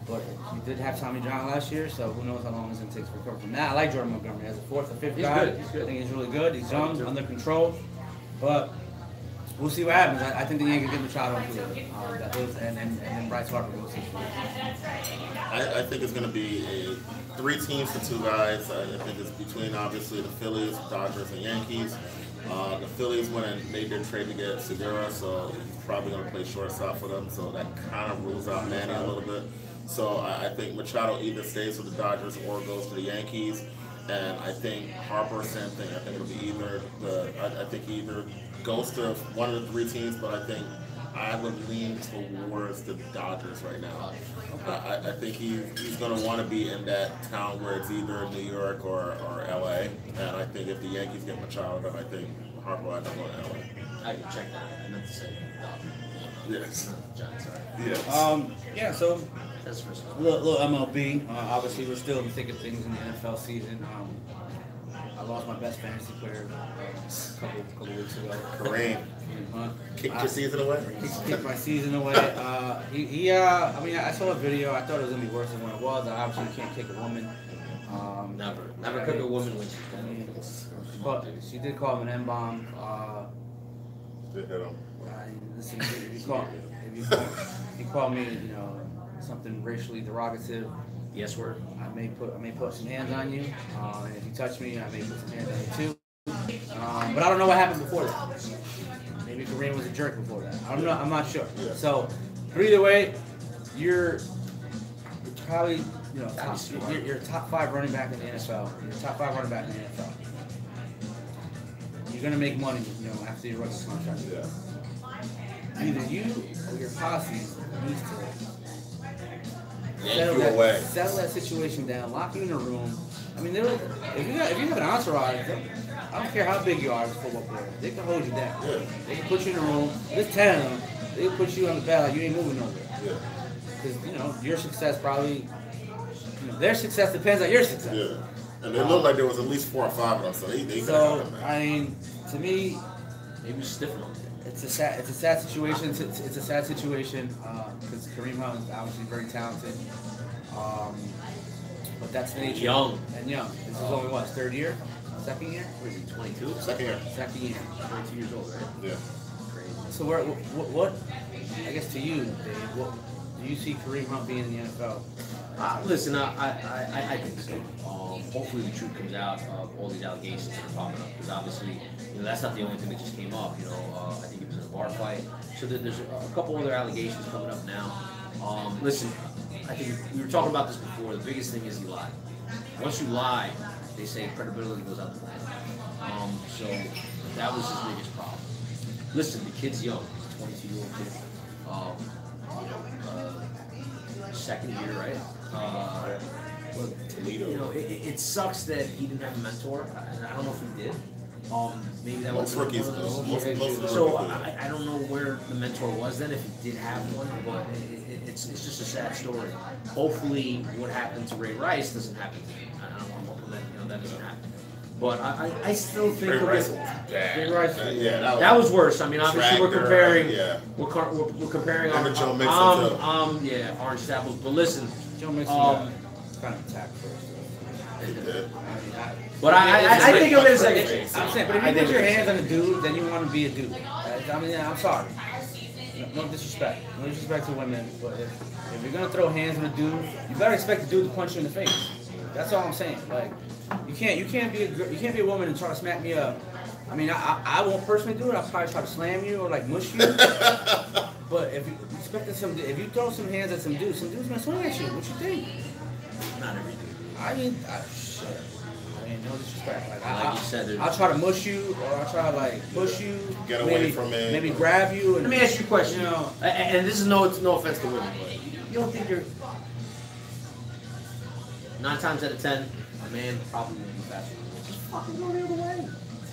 but he did have Tommy John last year, so who knows how long it's going to take to recover from that. I like Jordan Montgomery as a fourth or fifth guy. He's good. I think he's really good. He's young, under control, but we'll see what happens. I think the Yankees get Machado and then Bryce Harper goes. I think it's going to be 3 teams for 2 guys. I think it's between, obviously, the Phillies, Dodgers, and Yankees. The Phillies went and made their trade to get Segura, so he's probably going to play shortstop for them, so that kind of rules out Manny a little bit. So I think Machado either stays with the Dodgers or goes to the Yankees. And I think Harper, same thing. I think it'll be I think he either goes to one of the 3 teams, but I think I would lean towards the Dodgers right now. I think he's going to want to be in that town where it's either New York or LA. And I think if the Yankees get Machado, then I think Harper will end up going to LA. I can check that. I meant to say Yes. Giants, sorry. Yes. Yeah, so That's the first one. little MLB. Obviously, we're still in the thick of things in the NFL season. I lost my best fantasy player a couple weeks ago. Kareem. Hunt. Kicked your season away? Kicked my season away. I mean, I saw a video. I thought it was going to be worse than what it was. Obviously, you can't kick a woman. Never cook a woman when she's coming. But she did call him an M-bomb. Did hit him. Listen, if you call me, something racially derogative, Yes, word. I may put some hands on you. And if you touch me, I may put some hands on you too. But I don't know what happened before that. Maybe Kareem was a jerk before that. I don't know. I'm not sure. Yeah. So, but either way, you're probably you're top 5 running back in the NFL. You're a top 5 running back in the NFL. You're gonna make money, after your rookie contract. Yeah. Either you or your posse needs to settle that situation down, lock you in a room. I mean, if you have an entourage, I don't care how big you are as a football player, they can hold you down. Yeah. They can put you in a room. There's 10 of them. They can put you on the bed like you ain't moving nowhere. Yeah. because your success probably, their success depends on your success. Yeah, and it looked like there was at least 4 or 5 of them, so they So I mean, to me, Maybe stiffen them. it's a sad situation. It's a sad situation because Kareem Hunt is obviously very talented. But that's the nature. Young. And young. This is only what, his third year? Second year? What is he, 22? Second year. Second year. 22 years old, right? Yeah. Crazy. So what I guess to you, Dave, what do you see Kareem Hunt being in the NFL? Listen, I think so. Hopefully the truth comes out of all these allegations that are popping up, because obviously, that's not the only thing that just came up. I think it was in a bar fight. So there's a couple other allegations coming up now. Listen, I think we were talking about this before. The biggest thing is you lie. Once you lie, they say credibility goes out the window. So that was his biggest problem. Listen, the kid's young. He's a 22-year-old kid. Second year, right? Toledo. It sucks that he didn't have a mentor. I don't know if he did. Maybe that Most was rookies do. Most of the So rookies do. I don't know where the mentor was then, if he did have one, but it's just a sad story. Hopefully, what happened to Ray Rice doesn't happen to him. I'm hoping that that doesn't happen. But I still think Ray we'll Rice get- was bad. Ray Rice- Yeah, that was worse. I mean, obviously we're Tractor, comparing. yeah. We're comparing Remember Joe Mixon, too? yeah, orange apples. But listen, Joe Mixon kind of attacked first. He did. but I think of it as like. I'm saying, but if you put your hands on a dude, then you want to be a dude. I mean, I'm sorry. No disrespect. No disrespect to women, but if you're gonna throw hands on a dude, you better expect the dude to punch you in the face. That's all I'm saying. Like, you can't be a woman and try to smack me up. I mean, I won't personally do it. I'll probably try to slam you or like mush you. But if you if you throw some hands at some dude's gonna swing at you. What you think? Not every dude. I mean, shit. I mean, no disrespect. Like you said, I'll try to mush you, or I'll try to like push you. Get away from it. Maybe grab you. And, Let me ask you a question. You know, And this is no offense to women, but you don't think you're 9 times out of 10, a man probably won't be faster than you. Just fucking go the other way.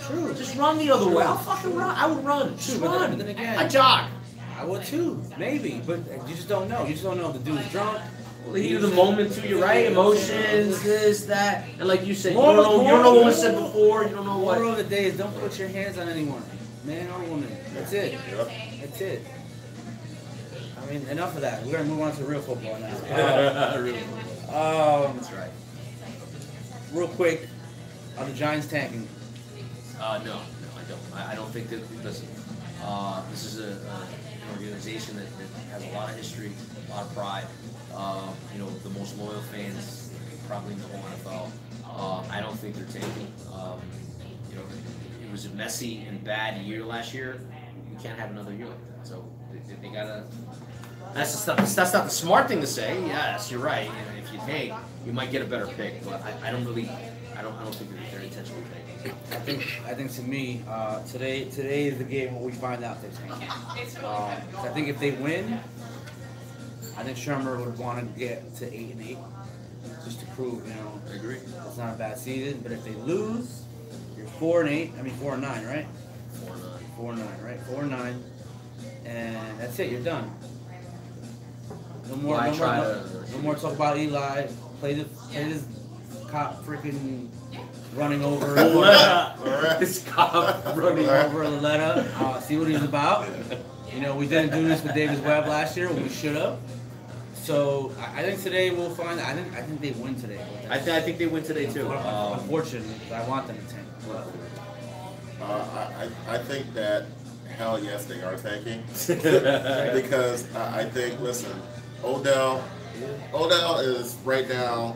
true. Just run the other way. I'll fucking run. I would run. Just True, but run. then again- I jog. I would too, maybe, but you just don't know. You just don't know if the dude's drunk. The heat of the moment too. You're right. Emotions, this, that, and like you said, you Moral- don't know what was said moral- before. You don't know Moral what. of the day is don't put your hands on anyone, man or woman. That's it. Yep. That's it. I mean, enough of that. We're gonna move on to real football now. That's right. Real quick, are the Giants tanking? No, I don't. I don't think that. Listen, this is an organization that has a lot of history, a lot of pride. The most loyal fans probably in the whole NFL. I don't think they're tanking. It was a messy and bad year last year. You can't have another year like that. So they gotta. That's not the smart thing to say. Yes, you're right. And if you tank, you might get a better pick. But I don't think they're intentionally tanking. I think to me, today is the game where we find out they're tanking. I think if they win, I think Shermer would want to get to 8-8, just to prove, I agree. it's not a bad season. But if they lose, you're 4-8. I mean 4-9, right? 4-9. 4-9, right? 4-9, and that's it. You're done. No more. Why No try more. to- No more talk about Eli. Play this cop freaking running over. This cop running over Loretta, see what he's about. We didn't do this with Davis Webb last year. We should have. So I think today we'll find. I think they win today. I think they win today too. Unfortunately, because I want them to tank. I think that hell yes they are tanking because I think Odell is right now.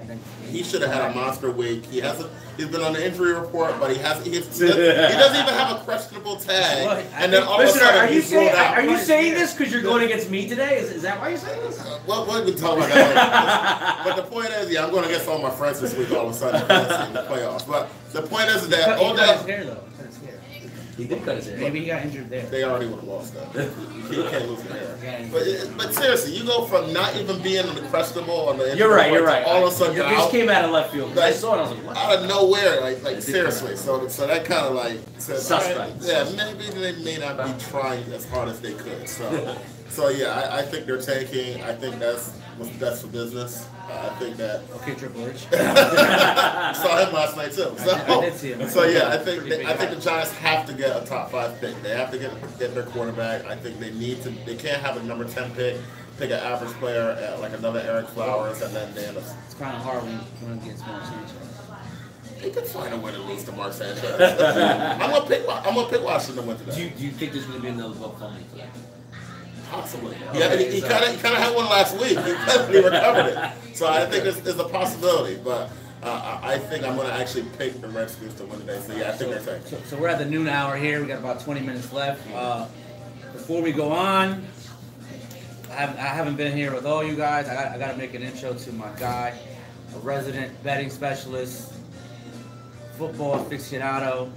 He should have had a monster week. He hasn't. He's been on the injury report, but he doesn't even have a questionable tag. And then all of a Listen, sudden are you he's ruled out. Are you saying this because you're going against me today? Is that why you're saying this? Well, we can talk about that later. But the point is, I'm going against all my friends this week all of a sudden in the playoffs. But the point is that He cut his Odell, hair though. He cut his hair. He did cut his hair. Maybe he got injured there. they already would have lost that. You can't lose your hair. Yeah. But seriously, you go from not even being on the questionable on the injury You're right. report You're right. to all of a sudden you're This out. came out of left field. I Like, saw it. I was like, what? out of nowhere, like did seriously. come So that kind of like says, Suspect. all right, yeah, maybe they may not be trying as hard as they could. So yeah, I think they're tanking. I think that's what's best for business. I think that. Okay, Triple H. Saw him last night too. So, I did see him. So yeah, I think the Giants have to get a top 5 pick. They have to get their quarterback. I think they need to. They can't have a number 10 pick. Pick an average player like another Eric Flowers, and then It's kind of hard when it gets more Sanchez. they could find a way to lose to Mark Sanchez. I'm gonna pick Washington to win today. Do you think there's going to be another vote coming for that? Possibly. Okay, Yeah, he kind of had one last week. He definitely recovered it. So I think there's a possibility, but I think I'm going to actually pick the Redskins to win today. So yeah, I think they're taking. So we're at the noon hour here. We got about 20 minutes left. Before we go on, I haven't been here with all you guys. I got to make an intro to my guy, a resident betting specialist, football aficionado.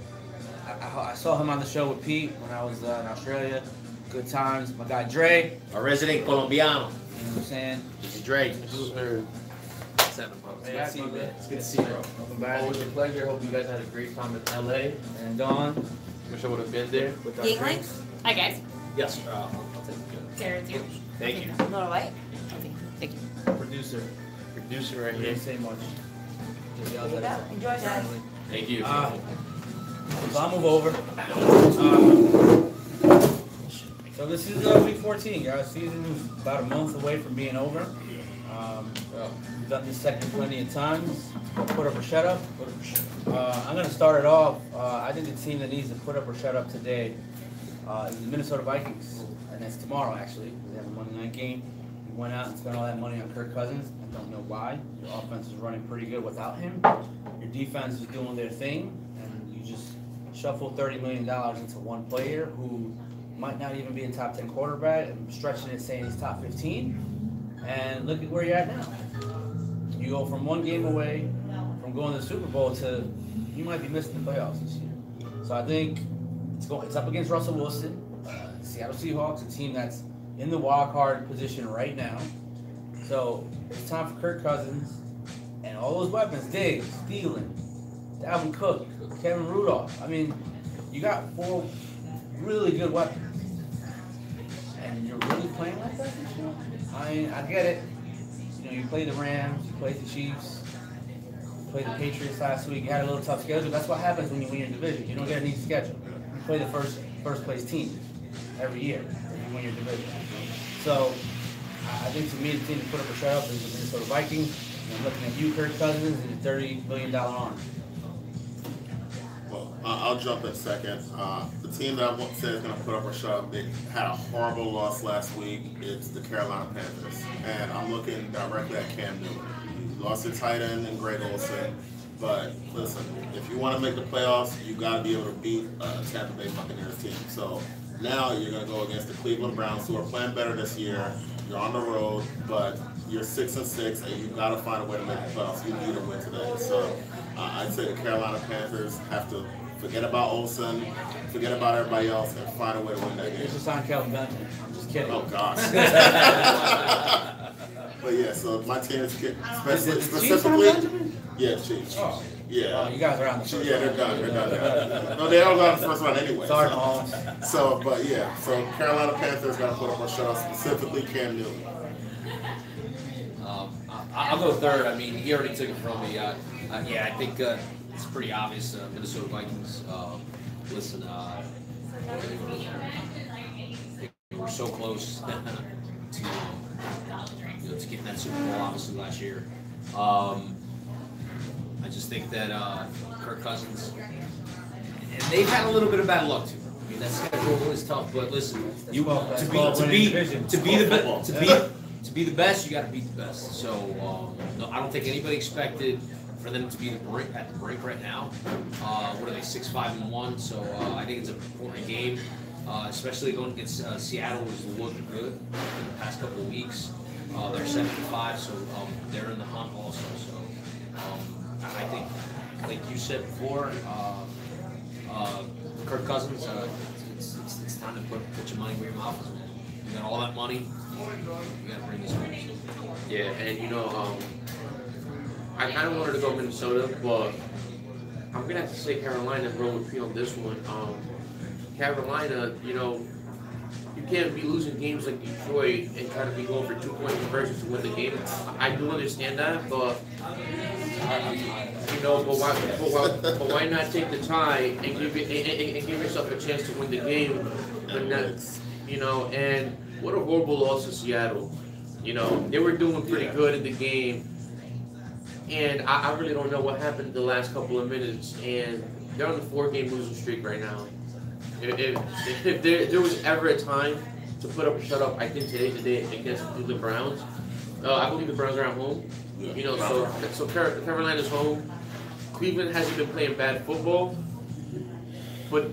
I saw him on the show with Pete when I was in Australia. Good times. My guy Dre. A resident Colombiano. You know what I'm saying? This is Dre. It's good to see you, man. It's good to see you, bro. Welcome back. Always a pleasure. Hope you guys had a great time in LA. And Dawn. Wish I would have been there. With our Yingling? drinks. Hi, guys. Yes. I'll take it. Sarah, it's you. Thank you. A little light? Okay. Thank you. Producer. Producer right He here. didn't say much. Just yells There you at go. us. Enjoy, guys. Thank you. So I'll move over. So this is week 14, guys. Season is about a month away from being over. We've done this segment plenty of times. Put up or shut up. I'm going to start it off. I think the team that needs to put up or shut up today is the Minnesota Vikings. And that's tomorrow, actually. They have a Monday night game. You went out and spent all that money on Kirk Cousins. I don't know why. Your offense is running pretty good without him. Your defense is doing their thing. And you just shuffle $30 million into one player who might not even be a top 10 quarterback. I'm stretching it saying he's top 15. And look at where you're at now. You go from one game away from going to the Super Bowl to you might be missing the playoffs this year. So I think it's up against Russell Wilson, Seattle Seahawks, a team that's in the wild card position right now. So it's time for Kirk Cousins and all those weapons, Diggs, Thielen, Dalvin Cook, Kevin Rudolph. I mean, you got 4 really good weapons. And you're really playing like that this year? I mean, I get it. You know, you played the Rams, you played the Chiefs, you played the Patriots last week. You had a little tough schedule. That's what happens when you win your division. You don't get an easy schedule. You play the first place team every year if you win your division. So I think to me, the team to put up a shut up is the Minnesota Vikings. And I'm looking at you, Kirk Cousins, and a $30 million arm. Well, I'll jump in second. The team that I said is going to put up a shut up, they had a horrible loss last week. It's the Carolina Panthers. And I'm looking directly at Cam Newton. He lost his tight end and Greg Olsen. But listen, if you want to make the playoffs, you got to be able to beat Tampa Bay Buccaneers team. So now you're going to go against the Cleveland Browns, who are playing better this year. You're on the road, but you're 6-6, and you've got to find a way to make the playoffs. You need a win today. So I'd say the Carolina Panthers have to forget about Olsen, forget about everybody else, and find a way to win that game. It's just on Kelvin Benjamin. I'm just kidding. Oh, gosh. But yeah, so my team is specifically. Yeah, Chiefs. Oh. Yeah. You guys are on the first Yeah, they're done. No, they all got the first round anyway. Sorry, so. Mahomes. So, but yeah, so Carolina Panthers got to put up a shot, specifically Cam Newton. I'll go third. I mean, he already took it from me. Yeah, I think it's pretty obvious. Minnesota Vikings. Listen, they were so close to to getting that Super Bowl, obviously last year. I just think that Kirk Cousins, and they've had a little bit of bad luck too. I mean, that schedule is tough, but listen, to be the best, you got to beat the best. So no, I don't think anybody expected for them to be at the brink right now. What are they, 6-5-1? So I think it's an important game, especially going against Seattle, who's looked good in the past couple of weeks. They're 7-5, so they're in the hunt also. So I think, like you said before, Kirk Cousins, it's time to put your money where your mouth is. You got all that money, you got to bring this home. Yeah, and I kind of wanted to go Minnesota, but I'm gonna have to say Carolina, bro, with Pete on this one. Carolina, you can't be losing games like Detroit and try to be going for 2-point conversions to win the game. I do understand that, but you know, but why not take the tie and give yourself a chance to win the game? But not, you know, and what a horrible loss to Seattle. You know, they were doing pretty good in the game, and I really don't know what happened the last couple of minutes, and they're on the 4-game losing streak right now. If there was ever a time to put up or shut up, I think today's the day against the Browns. I believe the Browns are at home. You know, so Carolina's home. Cleveland hasn't been playing bad football, but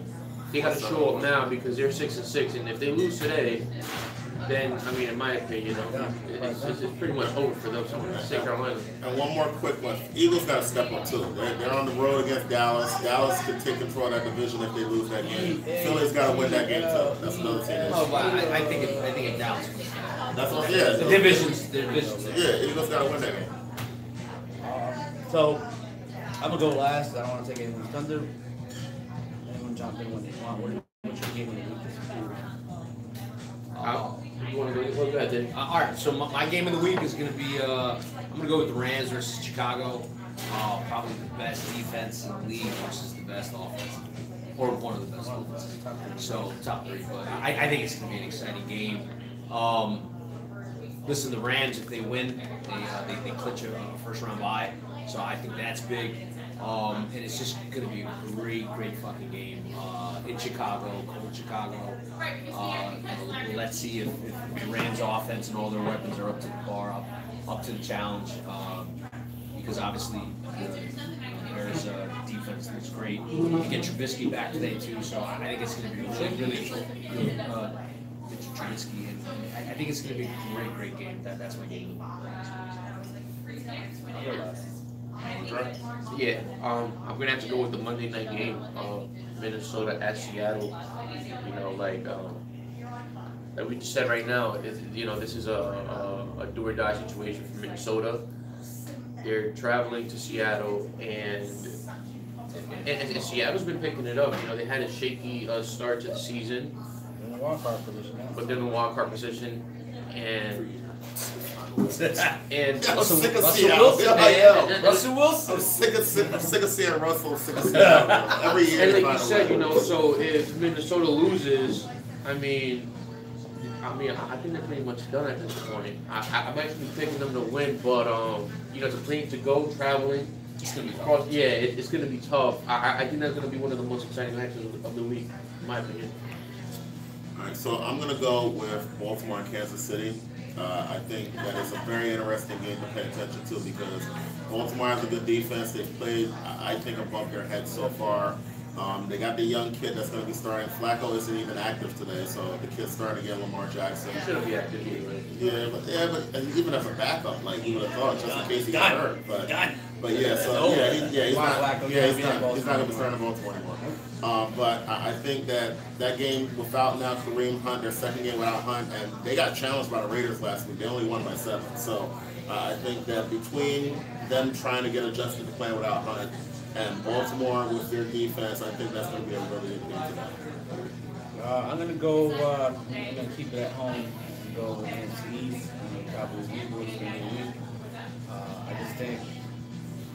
they got to show up now because they're 6-6, and if they lose today, then I mean, in my opinion, it's pretty much over for them. So I'm gonna say Carolina. And one more quick one: Eagles got to step up too. They're on the road against Dallas. Dallas could take control of that division if they lose that game. Philly's got to win that game too. That's another team. Oh, wow. I think it Dallas. That's what. The divisions. Yeah, Eagles got to win that game. So I'm gonna go last. I don't want to take anyone's thunder. Anyone jump in when they want. What's your game of the week? You want to go ahead, then? All right, so my game of the week is going to be, I'm going to go with the Rams versus Chicago. Probably the best defense in the league versus the best offense, or one of the best offenses. So top 3, but I think it's going to be an exciting game. Listen, the Rams, if they win, they clinch a first-round bye. So I think that's big. And it's just going to be a great fucking game in Chicago, cold Chicago. Let's see if the Rams' offense and all their weapons are up to the bar, up to the challenge. Because obviously, there's defense looks great. You get Trubisky back today too, so I think it's going to be really good. Trubisky, and I think it's going to be a great game. That's my game. Yeah, I'm gonna have to go with the Monday night game, Minnesota at Seattle. You know, like we just said right now, you know, this is a do or die situation for Minnesota. They're traveling to Seattle, and Seattle's been picking it up. You know, they had a shaky start to the season, In the wild card position. but they're in the wild card position, and I'm sick of Russell Seattle. Wilson. Russell Wilson. I'm sick of seeing Russell. Sick of Seattle. Every year. And like you said, you know, so if Minnesota loses, I mean, I think they're pretty much done at this point. I'm actually picking them to win, but you know, to go traveling, It's gonna be tough. yeah, it's gonna be tough. I think that's gonna be one of the most exciting matches of the week, in my opinion. All right, so I'm going to go with Baltimore and Kansas City. I think that is a very interesting game to pay attention to because Baltimore has a good defense. They've played, I think, above their heads so far. They got the young kid that's going to be starting. Flacco isn't even active today, so the kid's starting again, Lamar Jackson. He shouldn't be active anyway. But even as a backup, like you would have thought, just in case he got hurt. But yeah, he's not going to be starting Baltimore anymore. But I think that game without now Kareem Hunt, their second game without Hunt, and they got challenged by the Raiders last week. They only won by 7. So I think that between them trying to get adjusted to playing without Hunt and Baltimore with their defense, I think that's going to be a really good game tonight. I'm going to go, I'm going to keep it at home and go against the East. Cowboys Eagles game of the week. I just think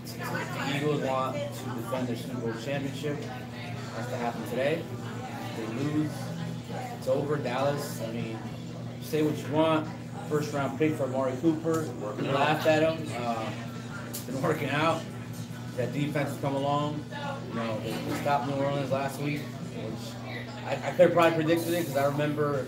if the Eagles want to defend their Super Bowl championship, it has to happen today. If they lose, it's over. Dallas, I mean, say what you want. First round pick for Amari Cooper. We laughed at him. It's been working out. That defense has come along. You know, they stopped New Orleans last week, which I could have probably predicted it because I remember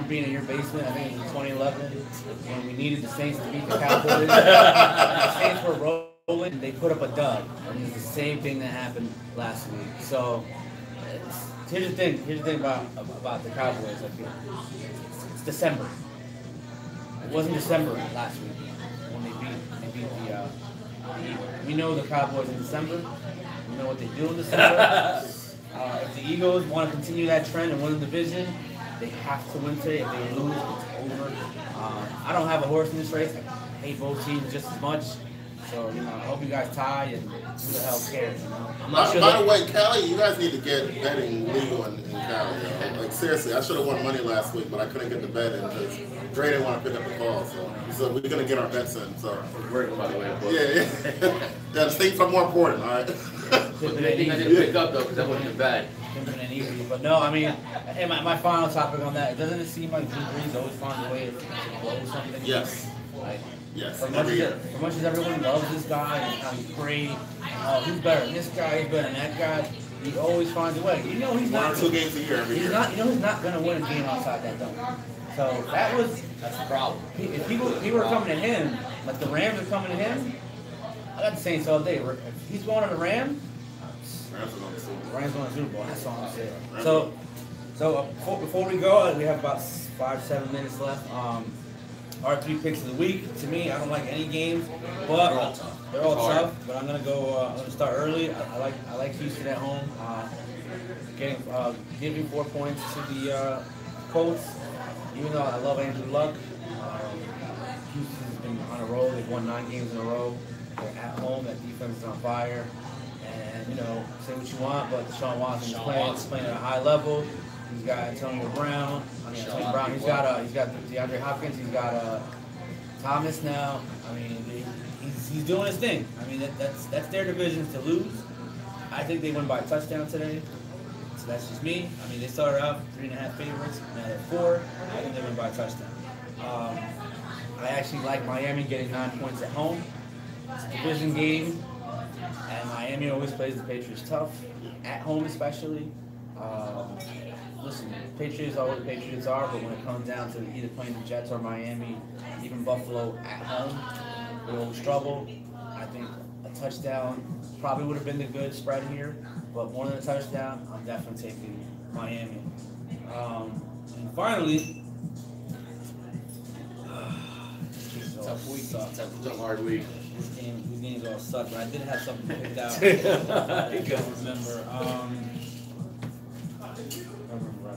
being in your basement. I think it was in 2011 when we needed the Saints to beat the Cowboys. The Saints were rolling, and they put up a dub. And it's the same thing that happened last week. So here's the thing about the Cowboys. I feel it's December. It wasn't December last week when they beat the Eagles. We know the Cowboys in December. We know what they do in December. If the Eagles want to continue that trend and win the division, they have to win today. If they lose, it's over. I don't have a horse in this race. I hate both teams just as much. So, you know, I hope you guys tie and who the hell cares, you know? I'm By, not sure. by the way, Cali, you guys need to get betting legal in Cali. Yo. Like seriously, I should have won money last week, but I couldn't get the bet in because Dre didn't want to pick up the call. So we're gonna get our bets in. So Working, by the way. But yeah. The things are more important. All right. Pimping I it think I easy. didn't pick up though because that wasn't bad. Pimping it easy. But no, I mean, hey, my final topic on that, doesn't it seem like Drew Brees always finds a way to blow something? Yes. Like, Yes. For much, Every year. as, for much as everyone loves this guy and how he's great, who's better than this guy, he's better than that guy, he always finds a way. You know he's One not. or two games a year every He's year. not. You know he's not going to win a game outside that dome. So that's the problem. If people are coming to him, like the Rams are coming to him, I got the Saints all day. If he's going to the Rams, Rams are going to Super Bowl. Rams going to Super Bowl. That's all I'm saying. So before we go, we have about 5-7 minutes left. Our 3 picks of the week. To me, I don't like any games, but They're all tough. they're all It's hard. tough. But I'm gonna go. I'm gonna start early. I like Houston at home. Giving 4 points to the Colts. Even though I love Andrew Luck, Houston's been on a roll. They've won 9 games in a row. They're at home. That defense is on fire. And you know, say what you want, but Deshaun Watson's playing at a high level. He's got Antonio Brown. Antonio Brown. He's got DeAndre Hopkins. He's got Thomas now. I mean, he's doing his thing. I mean, that's their division to lose. I think they win by a touchdown today. So that's just me. I mean, they started out 3.5 favorites. Now they're 4. I think they win by a touchdown. I actually like Miami getting 9 points at home. It's a division game, and Miami always plays the Patriots tough at home, especially. Listen, Patriots are what the Patriots are, but when it comes down to either playing the Jets or Miami, even Buffalo at home, they always struggle. I think a touchdown probably would have been the good spread here, but more than a touchdown, I'm definitely taking Miami. And finally, Tough week. It's a hard week. these games all suck, but I did have something picked out. I don't remember.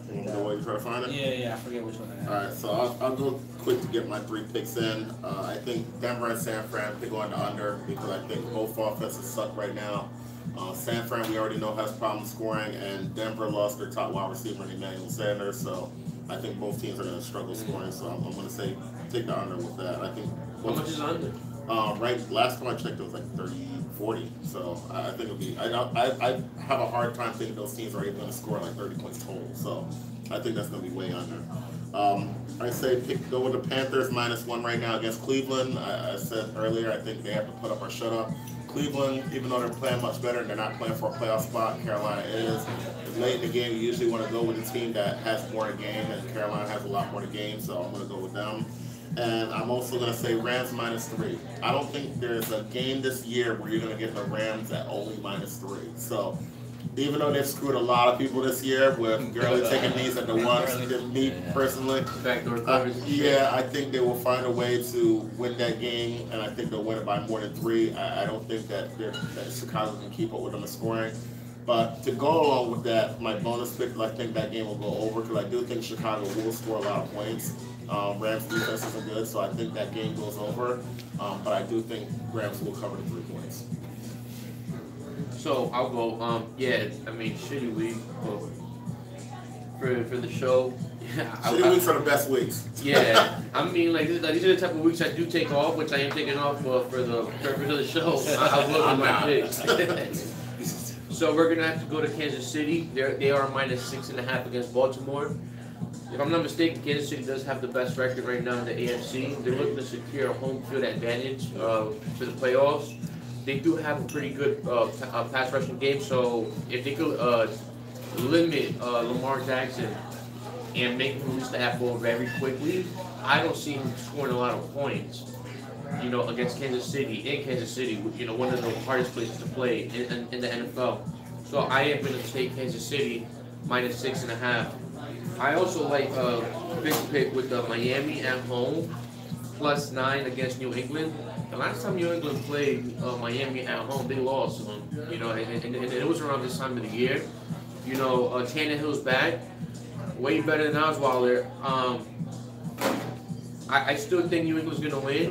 The way you try to find it? Yeah, I forget which one I had. Alright, so I'll go quick to get my 3 picks in. I think Denver and San Fran, they're going to under because I think both offenses suck right now. San Fran, we already know, has problems scoring, and Denver lost their top wide receiver in Emmanuel Sanders, so I think both teams are going to struggle scoring, so I'm going to say take the under with that. I think. How much is under? Right, last time I checked, it was like 30-40. So I think it'll be. I have a hard time thinking those teams are even going to score like 30 points total. So I think that's going to be way under. I say go with the Panthers -1 right now against Cleveland. I said earlier, I think they have to put up or shut up. Cleveland, even though they're playing much better, they're not playing for a playoff spot. Carolina is. Late in the game, you usually want to go with a team that has more to gain, and Carolina has a lot more to gain, so I'm going to go with them. And I'm also going to say Rams -3. I don't think there's a game this year where you're going to get the Rams at only -3. So even though they've screwed a lot of people this year with Gurley taking these at the ones, me personally, Backdoor covers. yeah, I think they will find a way to win that game, and I think they'll win it by more than 3. I don't think that Chicago can keep up with them in scoring. But to go along with that, my bonus pick, I think that game will go over because I do think Chicago will score a lot of points. Rams defense isn't good, so I think that game goes over. But I do think Rams will cover the 3 points. So I'll go. Yeah, I mean, shitty week for the show. Yeah, Shitty weeks are the best weeks. Yeah, I mean, like these are the type of weeks I do take off, which I am taking off for the purpose of the show. I will with my picks. So we're gonna have to go to Kansas City. They are -6.5 against Baltimore. If I'm not mistaken, Kansas City does have the best record right now in the AFC. They're looking to secure a home field advantage for the playoffs. They do have a pretty good pass rushing game, so if they could limit Lamar Jackson and make him lose the ball very quickly, I don't see him scoring a lot of points. You know, against Kansas City, you know, one of the hardest places to play in the NFL. So I am going to take Kansas City -6.5. I also like big pick with Miami at home +9 against New England. The last time New England played Miami at home, they lost. You know, and it was around this time of the year. You know, Tannehill's back, way better than Osweiler. I still think New England's going to win.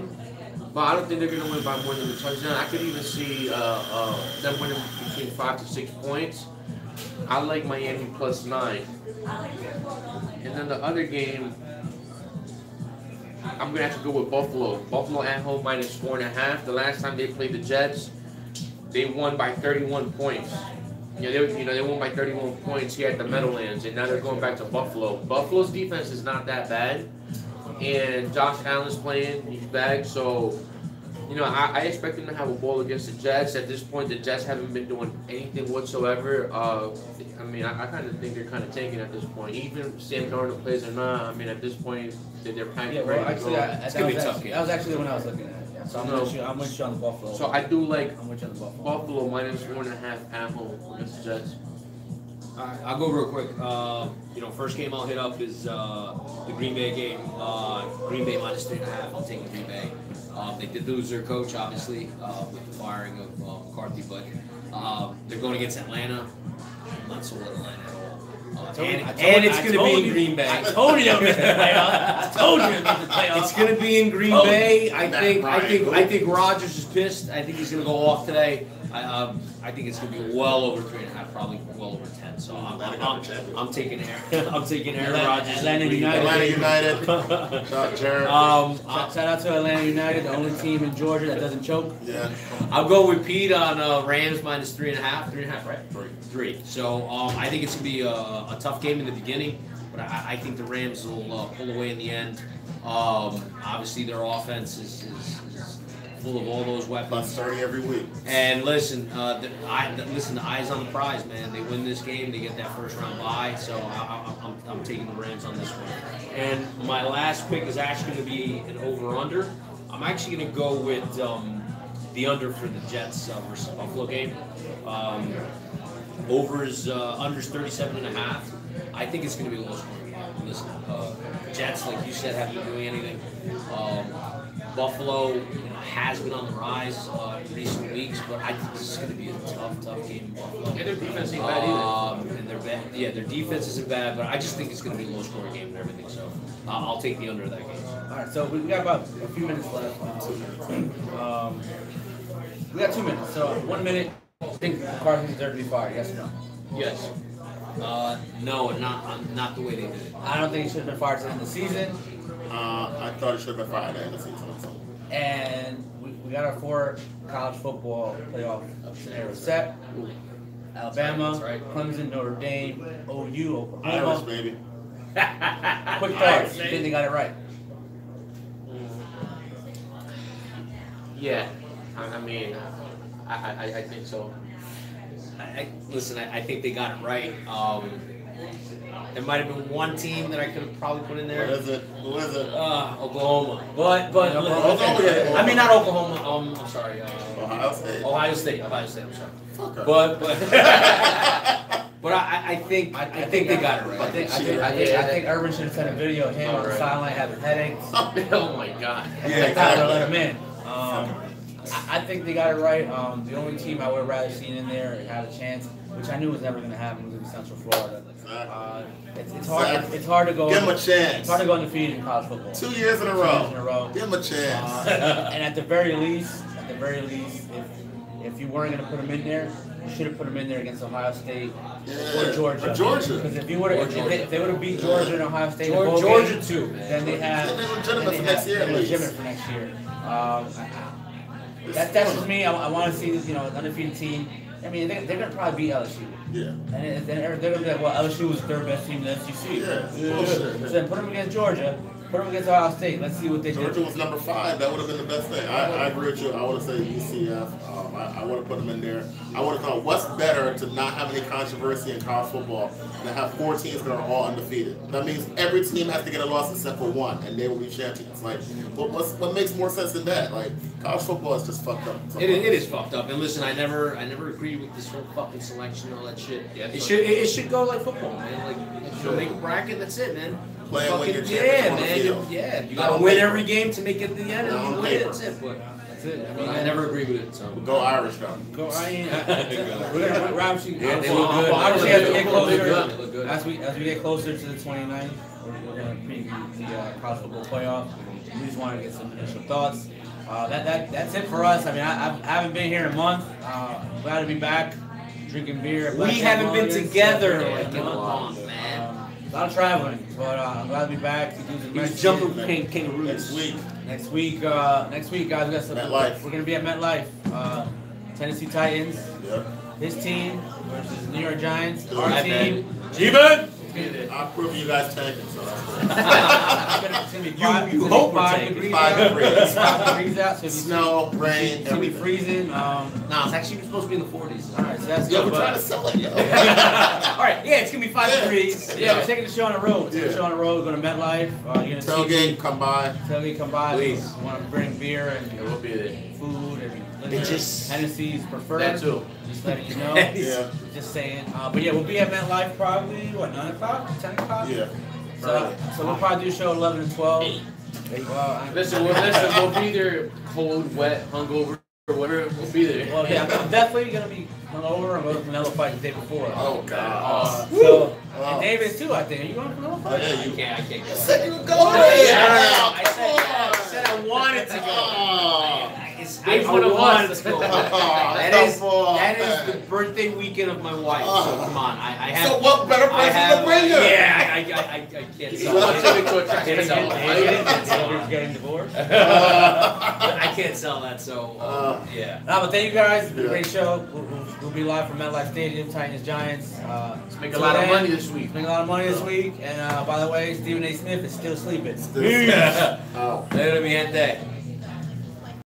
but I don't think they're gonna win by more than a touchdown. I could even see them winning between 5 to 6 points. I like Miami +9. And then the other game, I'm gonna have to go with Buffalo. Buffalo at home -4.5. The last time they played the Jets, they won by 31 points. They won by 31 points here at the Meadowlands, and now they're going back to Buffalo. Buffalo's defense is not that bad, and Josh Allen's playing. He's back, so I expect them to have a ball against the Jets. At this point, the Jets haven't been doing anything whatsoever. I kind of think they're kind of tanking at this point. Even if Sam Darnold plays or not, at this point, they're packing ready to go. It's gonna be a tough game. That was actually the one I was looking at. So I'm with you on the Buffalo. So I do like I'm with you on the Buffalo. Buffalo -1.5 at home against the Jets. All right, I'll go real quick. First game I'll hit up is the Green Bay game. Green Bay -3.5. I'm taking Green Bay. They did lose their coach, obviously, with the firing of McCarthy, but they're going against Atlanta. I'm not sold on Atlanta at all. And it's going to be in Green Bay. I told you they were going to the playoffs. I told you they were going to the playoffs. It's going to be in Green Bay. I think Rodgers is pissed. I think he's going to go off today. I think it's going to be well over 3.5, probably well over 10. So I'm taking Aaron. I'm taking Aaron Rodgers. Atlanta United. Shout out to Atlanta United, the only team in Georgia that doesn't choke. Yeah. I'll go with Pete on Rams -3.5. 3.5, right? 3. So I think it's going to be a tough game in the beginning, but I think the Rams will pull away in the end. Obviously, their offense is full of all those weapons. +30 every week. And listen, the eyes on the prize, man. They win this game, they get that first round bye. So I'm taking the Rams on this one. And my last pick is actually going to be an over/under. I'm actually going to go with the under for the Jets versus Buffalo game. Under's 37.5. I think it's going to be a low scoring game. Listen, Jets, like you said, haven't been doing anything. Buffalo has been on the rise in recent weeks, but I think this is going to be a tough game in Buffalo. And their defense ain't bad either. And their defense isn't bad, but I just think it's going to be a low scoring game and everything. So I'll take the under of that game. All right, so we got about a few minutes left. We got 2 minutes. So 1 minute. I think McCarthy deserves to be fired. Yes or no? Yes. No, not the way they did it. I don't think he should have been fired at the end of the season. I thought it should have been fired at the end of the season. And we got our 4 college football playoff scenarios set. Alabama, That's right. Clemson, Notre Dame, OU, Irish, Oklahoma. baby. Quick thoughts. You think they got it right? Yeah, I think so. Listen, I think they got it right. There might have been one team that I could have probably put in there. Who is it? Oklahoma. But Okay. I mean not Oklahoma. I'm sorry. Ohio State. Ohio State. I'm sorry. Fuck her. But I think they got it right. I think Urban should have sent a video of him on the sideline having headaches. Oh my God. Yeah, They gotta let exactly. him in. I think they got it right. The only team I would have rather seen in there and had a chance, which I knew was never going to happen, was going to be Central Florida. It's hard. It's hard to go. Give him a chance. It's hard to go undefeated in college football. 2 years in a 2 row. years in a row. Give him a chance. And at the very least, if you weren't going to put him in there, you should have put him in there against Ohio State or Georgia. Or Georgia. Because if you would have, if they would have beat Georgia and Ohio State, in both Georgia games, too, man. then they have. They're legitimate for next year, at They're least. legitimate for next year. That's just me. I want to see an undefeated team. I mean, they're going to probably beat LSU. Yeah. And they're going to be like, well, LSU was the third best team in the SEC. Yeah. So then put them against Georgia, put them against Ohio State. Let's see what they Georgia do. was number 5. That would have been the best thing. I agree with you. I would have said UCF. I would have put them in there. I would have thought, what's better to not have any controversy in college football than have 4 teams that are all undefeated? That means every team has to get a loss except for one, and they will be champions. Like, what makes more sense than that? Like, college football is just fucked up. It is fucked up. And listen, I never agreed with this whole fucking selection and all that shit. Yeah, it should go like football, man. Like, make a bracket. That's it, man. Play and win your Fucking- championship on the man. field. You gotta win every game to make it to the end. On And you win. paper. That's it. But That's it. I mean, I never agreed with it. So. Go Irish, though. Go. We're gonna obviously. Yeah, they look good. Obviously, as we get They look good. closer, They look good. as we get closer to the 29th, we're gonna preview the college football playoff. We just want to get some initial thoughts. That's it for us. I mean, I haven't been here in a month. Glad to be back, drinking beer. We haven't been together Yeah, like in a month, man. a lot of traveling, but I'm glad to be back. He was jumping kangaroos. Next week. Next week, guys, MetLife. we're gonna be at MetLife. Tennessee Titans, Yep. his team versus New York Giants. All Our right, team. G-Man! I'll prove you guys tanking, so that's It's gonna be You hope we're 5 taking degrees 5 out. degrees. 5 degrees out. So if you Snow, rain, it's gonna be everything. freezing. No, it's actually supposed to be in the 40s. All right, so that's Yeah, good. we're but- trying to sell it, yo. All right, yeah, it's gonna be 5 Yeah. degrees. Yeah, we're taking the show on the road. Taking the Yeah. show on the road. Going to MetLife. You're gonna see Tailgate, come by. Tailgate, come by. Please. We want to bring beer and Yeah, we'll be there. food and And liquor. just- Hennessy's preferred. That too. Just letting you know. Yeah, Just saying. But yeah, we'll be at MetLife probably, 9 o'clock? 10 o'clock? yeah. So we'll probably do a show 11 and 12. Well, Listen, we'll be there cold, wet, hungover, or whatever. We'll be there. well, yeah, I'm definitely going to be hungover. I'm going to Canelo fight the day before. Oh, God. So, Oh. and David too, I think. Are you going to Canelo Oh, fight? yeah, you I can't go. said you were going. I said I wanted to go. Oh. I wanted to go. That is Come on. the birthday weekend of my wife. So come on, I have. So what better I person have, to bring her? Yeah, I can't He's sell much of it. it to attract David himself. David's getting divorced. I can't sell that. So yeah. No, but thank you guys. Yeah. Great show. We'll be live from MetLife Stadium, Titans Giants. Let's make a lot of money this week. Make a lot of money this week. And by the way, Stephen A. Smith is still sleeping. Yeah. Oh. Later, mi gente.